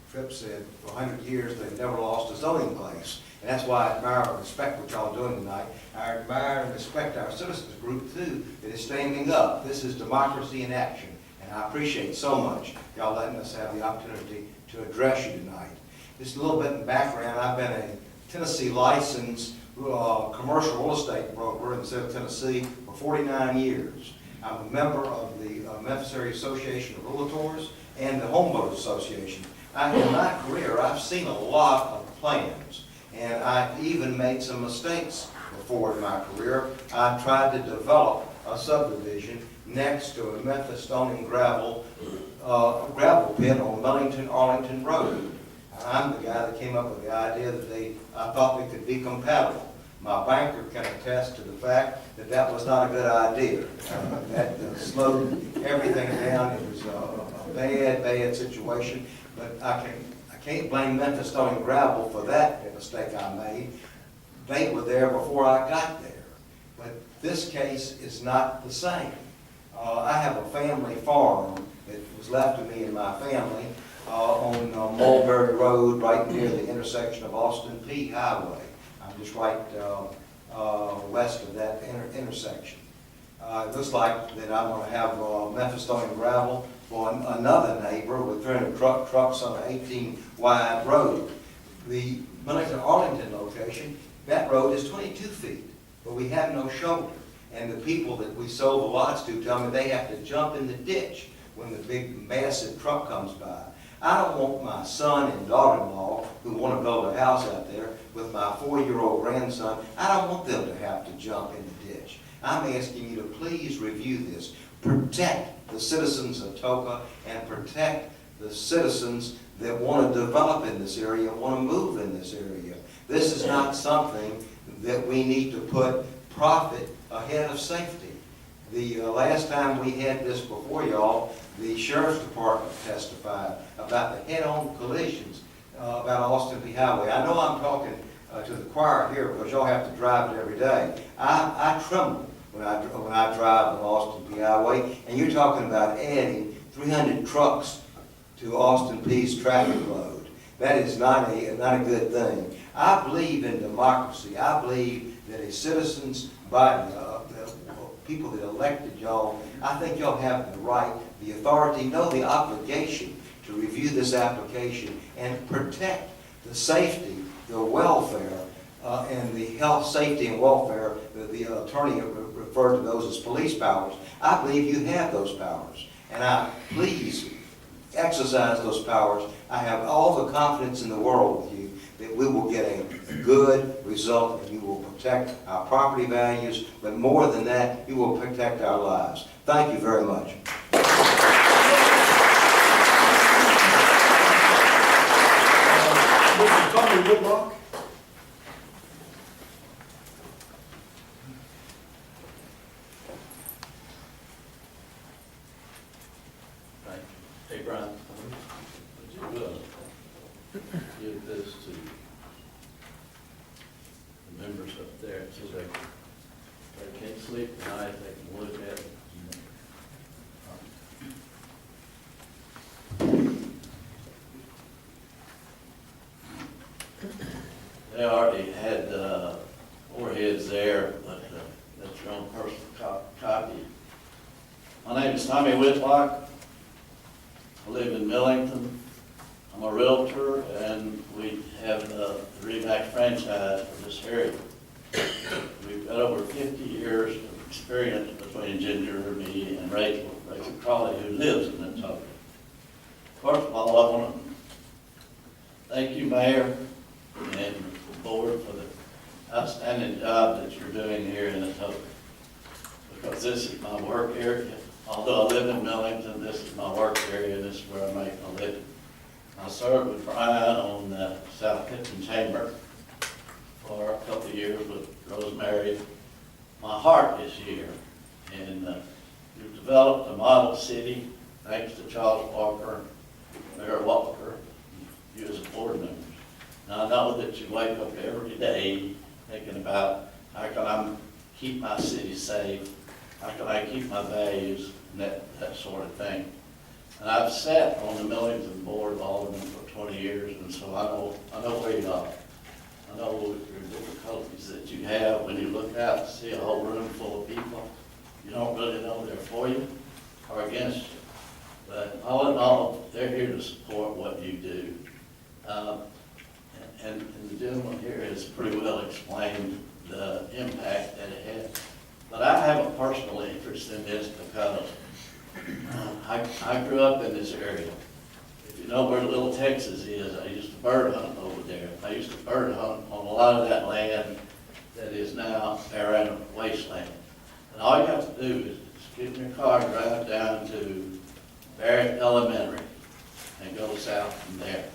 Tripp said, for 100 years, they've never lost a zoning place. And that's why I admire and respect what y'all are doing tonight. I admire and respect our citizens group, too, that is standing up. This is democracy in action. And I appreciate so much y'all letting us have the opportunity to address you tonight. Just a little bit in background. I've been a Tennessee licensed commercial real estate broker in the state of Tennessee for 49 years. I'm a member of the Memphis Area Association of Realtors and the Home Builders Association. In my career, I've seen a lot of plans, and I've even made some mistakes before in my career. I tried to develop a subdivision next to a Memphis Stone Gravel gravel pit on Millington-Arlington Road. I'm the guy that came up with the idea that I thought they could be compatible. My banker can attest to the fact that that was not a good idea. That slowed everything down. It was a bad situation. But I can't blame Memphis Stone Gravel for that mistake I made. They were there before I got there. But this case is not the same. I have a family farm that was left to me and my family on Mulberry Road, right near the intersection of Austin P. Highway. I'm just right west of that intersection. It looks like that I'm going to have Memphis Stone Gravel for another neighbor with 300 trucks on an 18-wide road. The Millington-Arlington location, that road is 22 feet, but we have no shoulder. And the people that we sold the lots to tell me they have to jump in the ditch when the big, massive truck comes by. I don't want my son and daughter-in-law who want to build a house out there with my 4-year-old grandson, I don't want them to have to jump in the ditch. I'm asking you to please review this. Protect the citizens of Atoka and protect the citizens that want to develop in this area and want to move in this area. This is not something that we need to put profit ahead of safety. The last time we had this before y'all, the Sheriff's Department testified about the head-on collisions about Austin P. Highway. I know I'm talking to the choir here because y'all have to drive it every day. I tremble when I drive on Austin P. Highway, and you're talking about adding 300 trucks to Austin P.'s traffic load. That is not a good thing. I believe in democracy. I believe that a citizens body, the people that elected y'all, I think y'all have the right, the authority, no, the obligation to review this application and protect the safety, the welfare, and the health, safety, and welfare. The attorney referred to those as police powers. I believe you have those powers, and I please exercise those powers. I have all the confidence in the world with you that we will get a good result and you will protect our property values, but more than that, you will protect our lives. Thank you very much. Mr. Tommy Whitlock? Right. Hey, Brian, would you give this to the members up there so they can't sleep tonight, they can look at it. had overheads there, but that's your own personal copy. My name is Tommy Whitlock. I live in Millington. I'm a realtor, and we have the RE/MAX franchise for this area. We've got over 50 years of experience between Ginger, me, and Rachel Crawley, who lives in Atoka. First of all, I want to thank you, Mayor, and the board for the outstanding job that you're doing here in Atoka. Because this is my work area. Although I live in Millington, this is my work area, and this is where I make my living. I served with Brian on the South Pitman Chamber for a couple of years with Rosemary. My heart is here, and you've developed a model city thanks to Charles Parker, Mayor Walker, you as a board member. Now I know that you wake up every day thinking about how can I keep my city safe, how can I keep my values, and that sort of thing. And I've sat on the Millington Board of Aldermen for 20 years, and so I know where you are. I know your difficulties that you have when you look out and see a whole room full of people. You don't really know they're for you or against you. But all in all, they're here to support what you do. And the gentleman here has pretty well explained the impact that it had. But I have a personal interest in this because I grew up in this area. If you know where Little Texas is, I used to bird hunt over there. I used to bird hunt on a lot of that land that is now barren wasteland. And all you have to do is get in your car and drive down to Barrett Elementary and go south from there.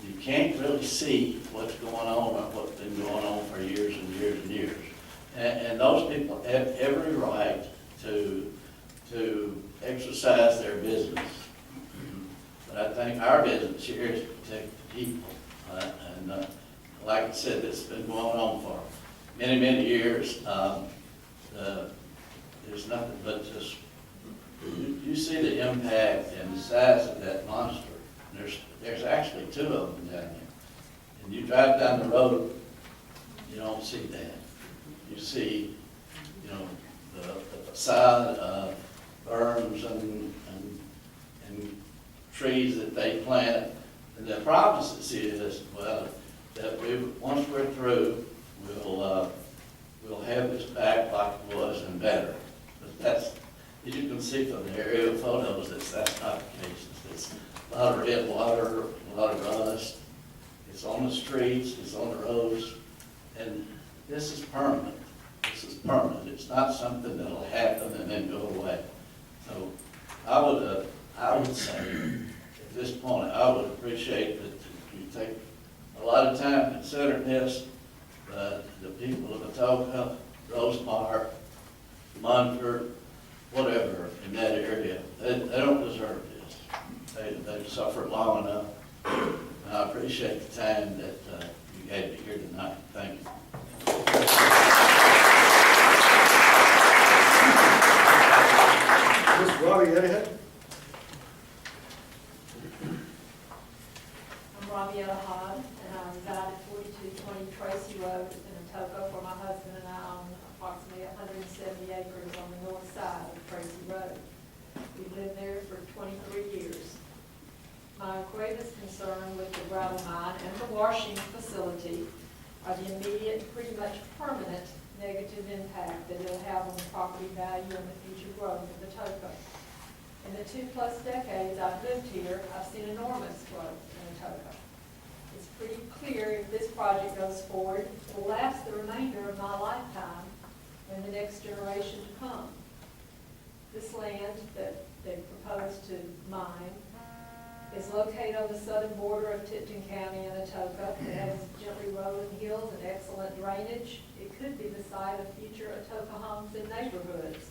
You can't really see what's going on or what's been going on for years and years and years. And those people have every right to exercise their business. But I think our business here is to protect the people. And like I said, this has been going on for many, many years. There's nothing but just, you see the impact and the size of that monster. There's actually two of them down there. And you drive down the road, you don't see that. You see, the facade of berms and trees that they plant. And the promise is, well, that once we're through, we'll have this back like it was and better. But that's, as you can see from the aerial photos, that's not the case. It's a lot of red water, a lot of rust. It's on the streets, it's on the roads, and this is permanent. This is permanent. It's not something that'll happen and then go away. So I would say, at this point, I would appreciate that you take a lot of time considering this. But the people of Atoka, Rosemark, Munford, whatever in that area, they don't deserve this. They've suffered long enough. And I appreciate the time that you gave me here tonight. Thank you. Mr. Robbie Eddiehead? I'm Robbie Hod, and I reside at 4220 Tracy Road in Atoka, where my husband and I own approximately 170 acres on the north side of Tracy Road. We've lived there for 23 years. My greatest concern with the gravel mine and the washing facility are the immediate, pretty much permanent negative impact that it'll have on the property value and the future growth of Atoka. In the 2+ decades I've lived here, I've seen enormous growth in Atoka. It's pretty clear if this project goes forward, it will last the remainder of my lifetime and the next generation to come. This land that they propose to mine is located on the southern border of Tipton County and Atoka. It has gently rolling hills and excellent drainage. It could be the site of future Atoka homes and neighborhoods.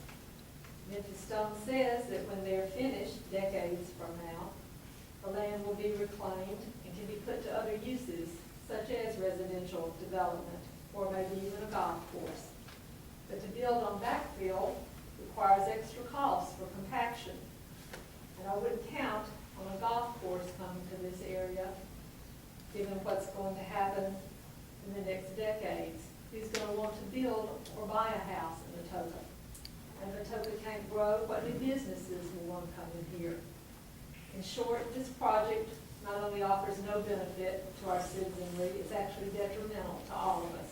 Memphis Stone says that when they're finished, decades from now, the land will be reclaimed and can be put to other uses, such as residential development or maybe even a golf course. But to build on backfill requires extra costs for compaction. And I wouldn't count on a golf course coming to this area, given what's going to happen in the next decades who's gonna want to build or buy a house in Atoka. And Atoka can't grow, what new businesses will want to come in here? In short, this project not only offers no benefit to our citizenry, it's actually detrimental to all of us.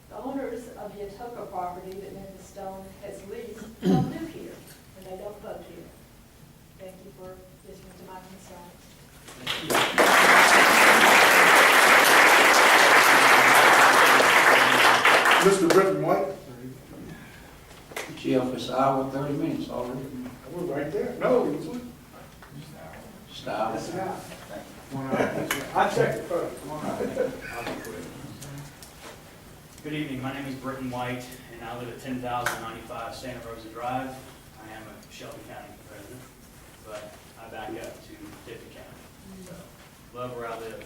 The owners of the Atoka property that Memphis Stone has leased don't live here, and they don't vote here. Thank you for listening to my concerns. Mr. Britton White? Jeff, it's hour 30 minutes already. We're right there. No, it was. Stop. That's an hour. I checked it first. Good evening, my name is Britton White, and I live at 10,095 Santa Rosa Drive. I am a Shelby County resident, but I back up to Tippett County, so love where I live.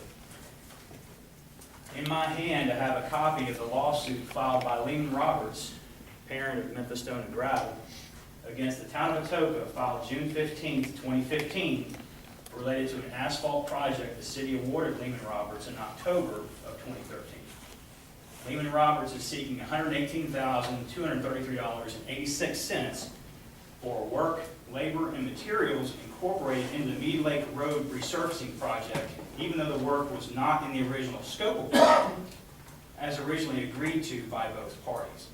In my hand, I have a copy of the lawsuit filed by Lehman Roberts, parent of Memphis Stone Gravel, against the town of Atoka, filed June 15, 2015, related to an asphalt project the city awarded Lehman Roberts in October of 2013. Lehman Roberts is seeking $118,233.86 for work, labor, and materials incorporated into the Mead Lake Road resurfacing project, even though the work was not in the original scope of work, as originally agreed to by both parties.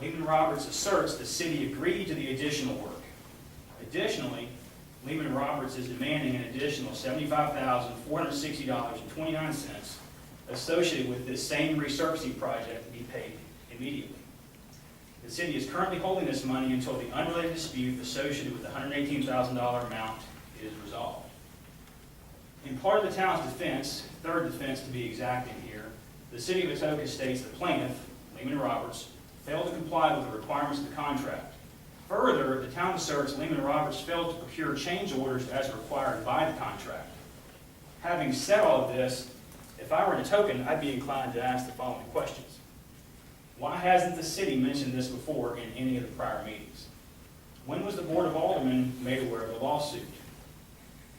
Lehman Roberts asserts the city agreed to the additional work. Additionally, Lehman Roberts is demanding an additional $75,460.29 associated with this same resurfacing project to be paid immediately. The city is currently holding this money until the unrelated dispute associated with the $118,000 amount is resolved. In part of the town's defense, third defense to be exact in here, the city of Atoka states the plaintiff, Lehman Roberts, failed to comply with the requirements of the contract. Further, the town asserts Lehman Roberts failed to procure change orders as required by the contract. Having said all of this, if I were an Atokan, I'd be inclined to ask the following questions. Why hasn't the city mentioned this before in any of the prior meetings? When was the Board of Aldermen made aware of the lawsuit?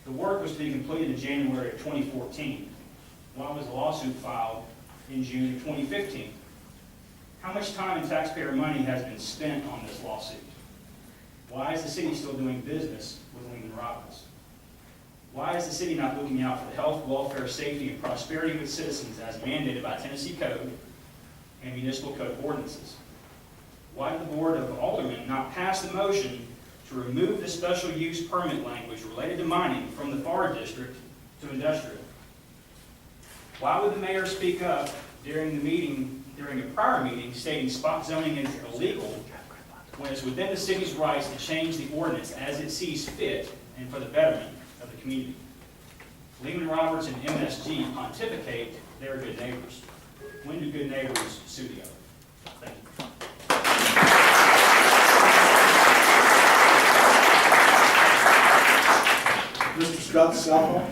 The work was to be completed in January of 2014. Why was the lawsuit filed in June of 2015? How much time and taxpayer money has been spent on this lawsuit? Why is the city still doing business with Lehman Roberts? Why is the city not looking out for the health, welfare, safety, and prosperity of its citizens as mandated by Tennessee Code and municipal code ordinances? Why did the Board of Aldermen not pass the motion to remove the special use permit language related to mining from the FAR district to industrial? Why would the mayor speak up during a prior meeting stating spot zoning is illegal when it's within the city's rights to change the ordinance as it sees fit and for the betterment of the community? Lehman Roberts and MSG pontificate they're good neighbors. When do good neighbors sue the other? Thank you. Mr. Scott Southall?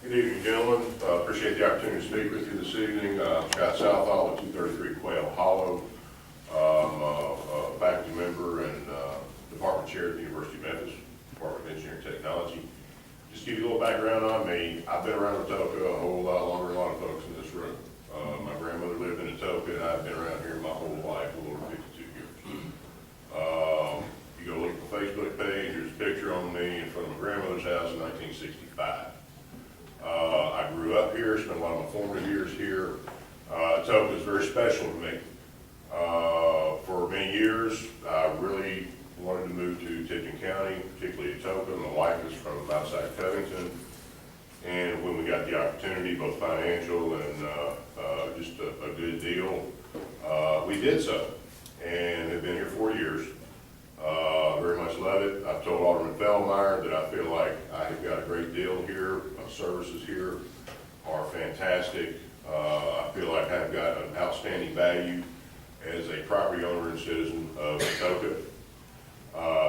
Good evening, gentlemen. Appreciate the opportunity to speak with you this evening. Scott Southall at 233 Quail Hollow. I'm a faculty member and department chair at the University of Memphis, Department of Engineering and Technology. Just to give you a little background on me, I've been around Atoka a whole lot longer than a lot of folks in this room. My grandmother lived in Atoka, and I've been around here my whole life, a little over 52 years. You go look at the Facebook page, there's a picture on me in front of my grandmother's house in 1965. I grew up here, spent a lot of my formative years here. Atoka is very special to me. For many years, I really wanted to move to Tipton County, particularly Atoka. My wife is from outside Covington. And when we got the opportunity, both financial and just a good deal, we did so. And have been here 4 years. Very much love it. I've told Alderman Feldmeyer that I feel like I have got a great deal here. My services here are fantastic. I feel like I've got an outstanding value as a property owner and citizen of Atoka.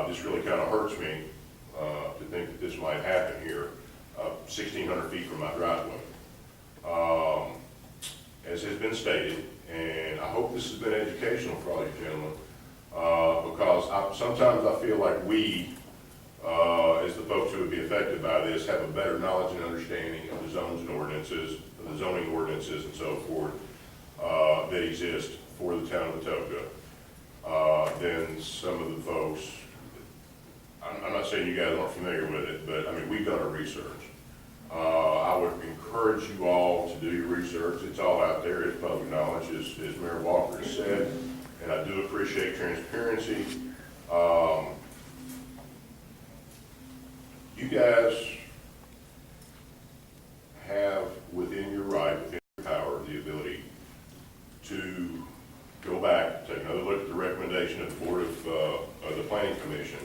This really kind of hurts me to think that this might happen here, 1,600 feet from my driveway. As has been stated, and I hope this has been educational for all you gentlemen, because sometimes I feel like we, as the folks who would be affected by this, have a better knowledge and understanding of the zones and ordinances, of the zoning ordinances and so forth, that exist for the town of Atoka, than some of the folks. I'm not saying you guys aren't familiar with it, but I mean, we've done our research. I would encourage you all to do your research. It's all out there. It's public knowledge, as Mayor Walker has said, and I do appreciate transparency. You guys have within your right, within your power, the ability to go back, take another look at the recommendation of the Board of the Planning Commission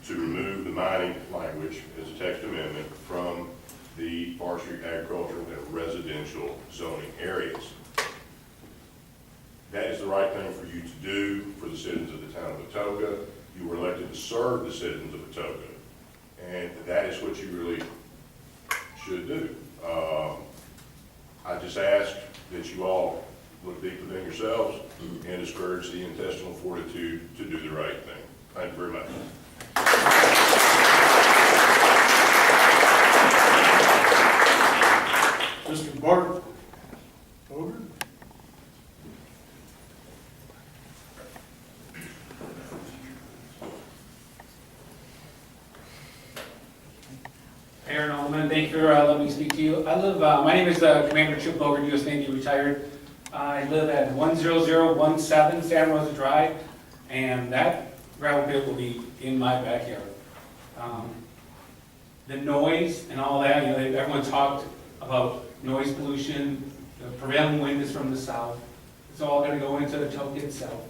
to remove the mining language as a text amendment from the forestry, agricultural, and residential zoning areas. That is the right thing for you to do for the citizens of the town of Atoka. You were elected to serve the citizens of Atoka, and that is what you really should do. I just ask that you all look deep within yourselves and discourage the intestinal fortitude to do the right thing. Thank you very much. Mr. Bart Boger? Mayor and Aldermen, thank you for letting me speak to you. I live, my name is Commander Chip Boger, U.S. Navy retired. I live at 10017 Santa Rosa Drive, and that gravel pit will be in my backyard. The noise and all that, you know, everyone talked about noise pollution, the prevailing wind is from the south. It's all gonna go into the Atoka itself.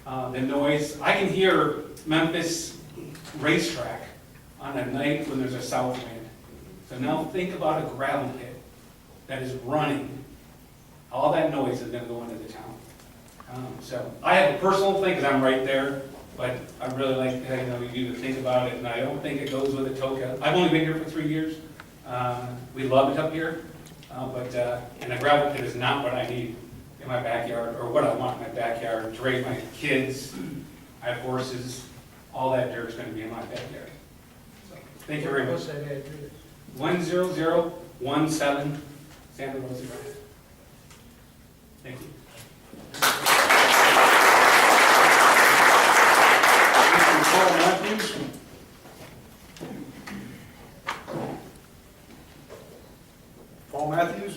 The noise, I can hear Memphis racetrack on a night when there's a south wind. So now think about a gravel pit that is running. All that noise is gonna go into the town. So I have a personal thing, because I'm right there, but I really like, you to think about it, and I don't think it goes with Atoka. I've only been here for 3 years. We love it up here, and a gravel pit is not what I need in my backyard, or what I want in my backyard to raise my kids. I have horses, all that dirt is gonna be in my backyard. So, thank you very much. 10017 Santa Rosa Drive. Thank you. Mr. Paul Matthews? Paul Matthews?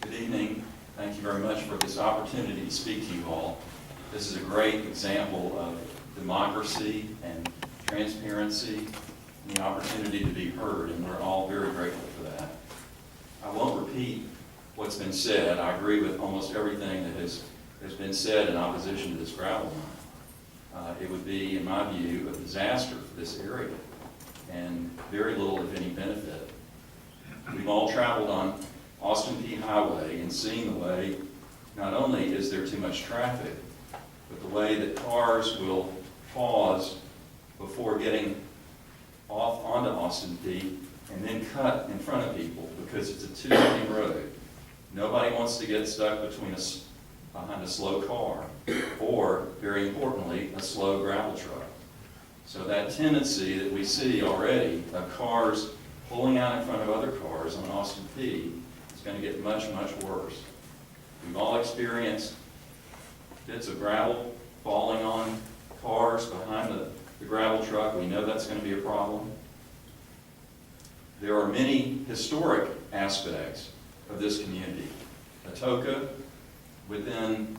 Good evening. Thank you very much for this opportunity to speak to you all. This is a great example of democracy and transparency and the opportunity to be heard, and we're all very grateful for that. I won't repeat what's been said. I agree with almost everything that has been said in opposition to this gravel mine. It would be, in my view, a disaster for this area and very little, if any, benefit. We've all traveled on Austin Peay Highway and seen the way, not only is there too much traffic, but the way that cars will pause before getting off onto Austin Peay and then cut in front of people because it's a two-lane road. Nobody wants to get stuck behind a slow car or, very importantly, a slow gravel truck. So that tendency that we see already of cars pulling out in front of other cars on Austin Peay is going to get much, much worse. We've all experienced bits of gravel falling on cars behind the gravel truck. We know that's going to be a problem. There are many historic aspects of this community. Atoka, in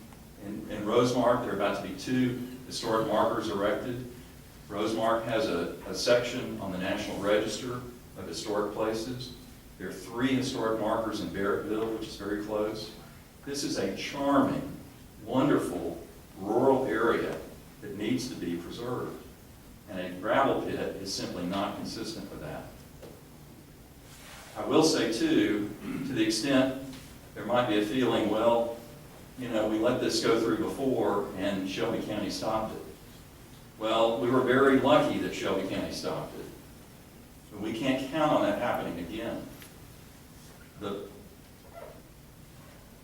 Rosemark, there are about to be 2 historic markers erected. Rosemark has a section on the National Register of Historic Places. There are 3 historic markers in Barrettville, which is very close. This is a charming, wonderful rural area that needs to be preserved. And a gravel pit is simply not consistent with that. I will say, too, to the extent there might be a feeling, well, we let this go through before and Shelby County stopped it. Well, we were very lucky that Shelby County stopped it. But we can't count on that happening again.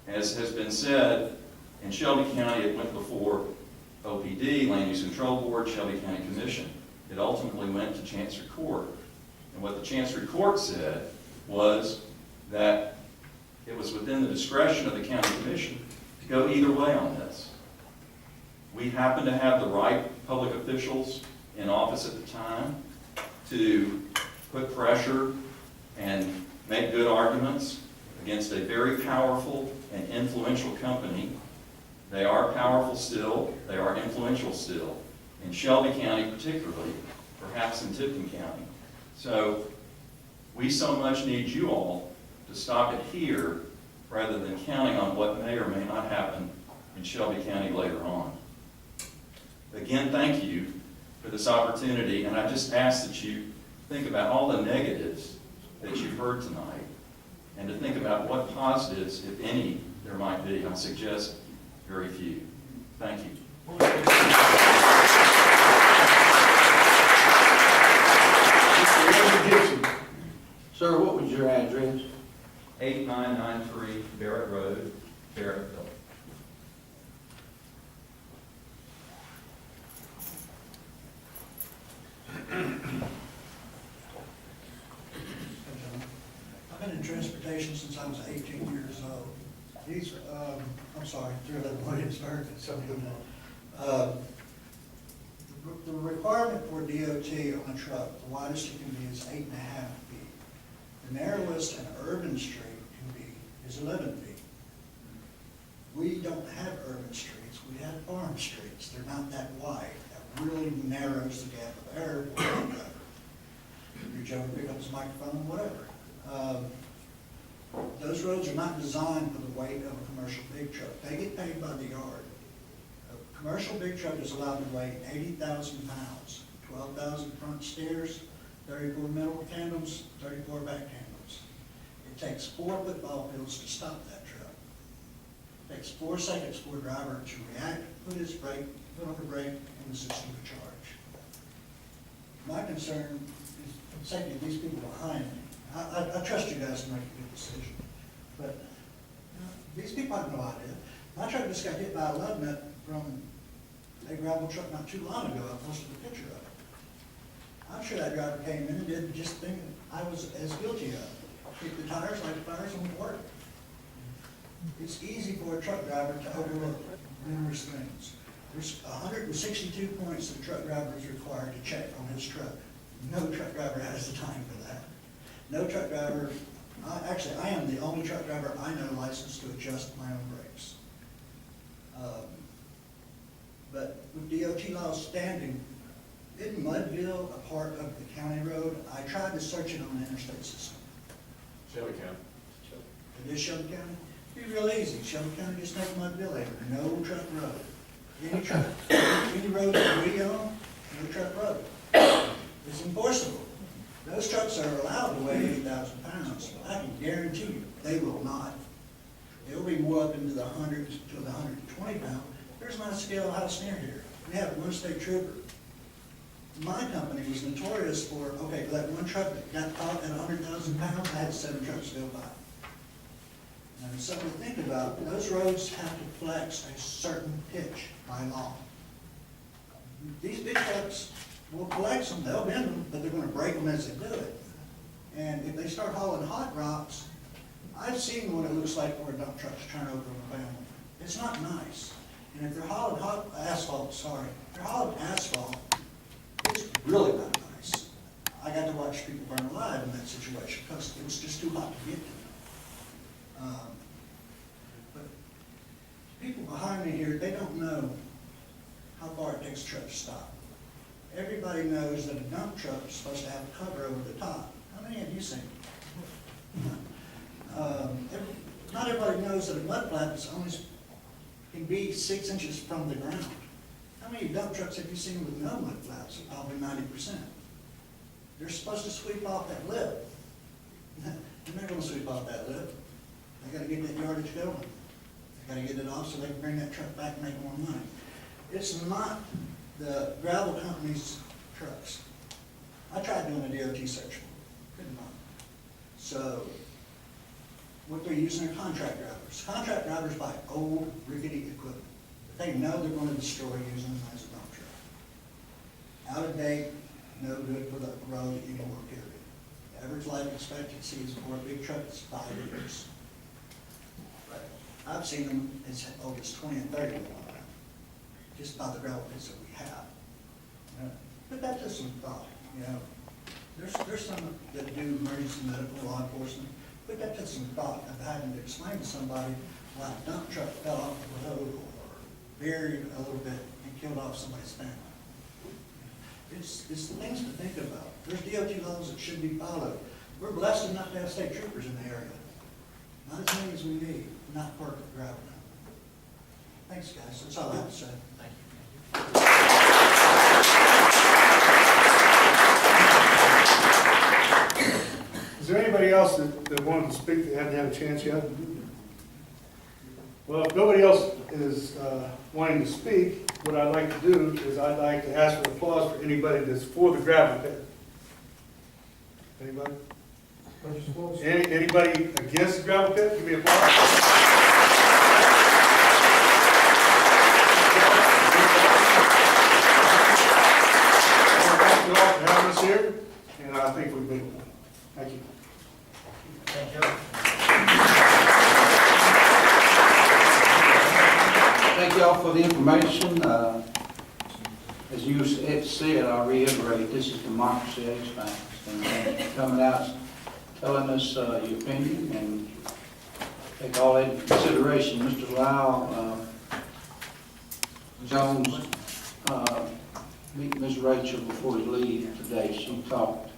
As has been said, in Shelby County, it went before OPD, Land Use Control Board, Shelby County Commission. It ultimately went to Chancery Court. And what the Chancery Court said was that it was within the discretion of the county commission to go either way on this. We happened to have the right public officials in office at the time to put pressure and make good arguments against a very powerful and influential company. They are powerful still, they are influential still, in Shelby County particularly, perhaps in Tipton County. So we so much need you all to stop it here rather than counting on what may or may not happen in Shelby County later on. Again, thank you for this opportunity, and I just ask that you think about all the negatives that you've heard tonight and to think about what positives, if any, there might be. I suggest very few. Thank you. Sir, what was your address? 8993 Barrett Road, Barrettville. I've been in transportation since I was 18 years old. These, I'm sorry, 311 Williamsburg, some people know. The requirement for DOT on a truck, the widest it can be is 8.5 feet. The narrowest an urban street can be is 11 feet. We don't have urban streets, we have farm streets. They're not that wide. That really narrows the gap of error. Your Joe pick up his microphone, whatever. Those roads are not designed for the weight of a commercial big truck. They get paid by the yard. A commercial big truck is allowed to weigh 80,000 pounds, 12,000 front steers, 34 middle tandems, 34 back tandems. It takes 4 football fields to stop that truck. It takes 4 seconds for a driver to react, put his brake, put on the brake, and the system to charge. My concern is the safety of these people behind me. I trust you guys to make a good decision, but these people have no idea. My truck just got hit by a lug nut from a gravel truck not too long ago. I posted a picture of it. I'm sure that driver came in and did just the thing I was as guilty of. Kicked the tires like the tires won't work. It's easy for a truck driver to overlook numerous things. There's 162 points that a truck driver is required to check on his truck. No truck driver has the time for that. No truck driver, actually I am the only truck driver I know licensed to adjust my own brakes. But with DOT laws standing, isn't Mudville a part of the county road? I tried to search it on the interstate system. Shelby County. It is Shelby County? It'd be real easy. Shelby County just take Mudville over, no truck road. Any road that we own, no truck road. It's enforceable. Those trucks are allowed to weigh 80,000 pounds. I can guarantee you, they will not. They'll be more up into the 100 to the 120 pound. There's not a scale how to snare here. We have one state trooper. My company was notorious for, okay, for that one truck that got caught at 100,000 pounds, I had 7 trucks go by. And it's something to think about. Those roads have to flex a certain pitch by law. These big trucks will flex them, they'll bend them, but they're going to break them as they do it. And if they start hauling hot rocks, I've seen what it looks like where dump trucks turn over on a family. It's not nice. And if they're hauling if they're hauling asphalt, it's really not nice. I got to watch people burn alive in that situation because it was just too hot to get to them. But people behind me here, they don't know how far it takes a truck to stop. Everybody knows that a dump truck is supposed to have a cover over the top. How many have you seen? Not everybody knows that a mud flap is only can be 6 inches from the ground. How many dump trucks have you seen with no mud flaps? Probably 90%. They're supposed to sweep off that lip. They're not going to sweep off that lip. They got to get that yardage going. They got to get it off so they can bring that truck back and make more money. It's not the gravel company's trucks. I tried doing a DOT section, couldn't find it. So what they're using are contract drivers. Contract drivers buy old rickety equipment that they know they're gonna destroy using them as a dump truck. Out of date, no good for the road anymore, period. The average life expectancy is for a big truck is 5 years. But I've seen them as old as 20 and 30 years old, just by the gravel pits that we have. But that's just some thought, you know. There's some that do emergency medical law enforcement, but that took some thought of having to explain to somebody why a dump truck fell off the road or buried a little bit and killed off somebody's family. It's things to think about. There's DOT laws that should be followed. We're blessed enough to have state troopers in the area. Not as many as we need, not perfect gravel. Thanks, guys. That's all I have to say. Thank you. Is there anybody else that wanted to speak that hadn't had a chance yet? Well, if nobody else is wanting to speak, what I'd like to do is I'd like to ask for applause for anybody that's for the gravel pit. Anybody? Anybody against the gravel pit? Give me applause. Thank you all for having us here, and I think we've been. Thank you. Thank y'all for the information. As you said, I'll reiterate, this is democracy at its finest. And coming out, telling us your opinion and take all that into consideration. Mr. Lyle Jones, meet Ms. Rachel before he leaves today. She told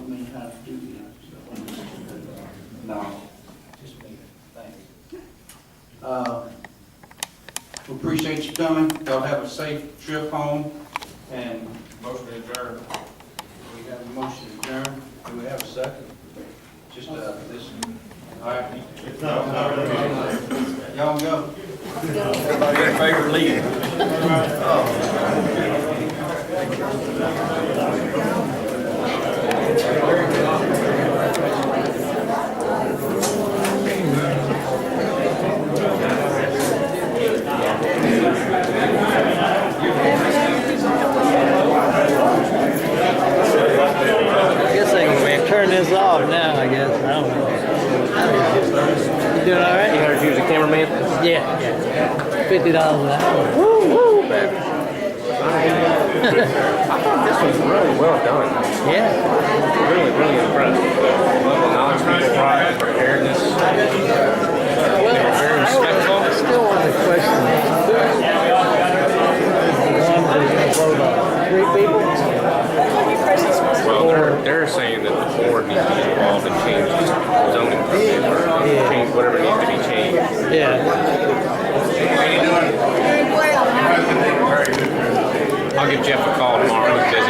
me how to do this. No, just me. Thanks. We appreciate you coming. Y'all have a safe trip home. And motion to adjourn. We have a motion to adjourn. Do we have a second? Just this. All right. Y'all go. Everybody in favor of leaving? I guess I can turn this off now, I guess. I don't know. You doing all right? You heard you was a cameraman? Yeah. $50 an hour. Woo, woo, baby. I thought this was really well done. Yeah. Really, really impressed. Level of knowledge, people pride, preparedness. Well, very respectful. I still want to question. Three people? Well, they're saying that the board needs to get involved and change zoning permit or change whatever needs to be changed. Yeah. How you doing? Very well. I'll give Jeff a call tomorrow. He's busy.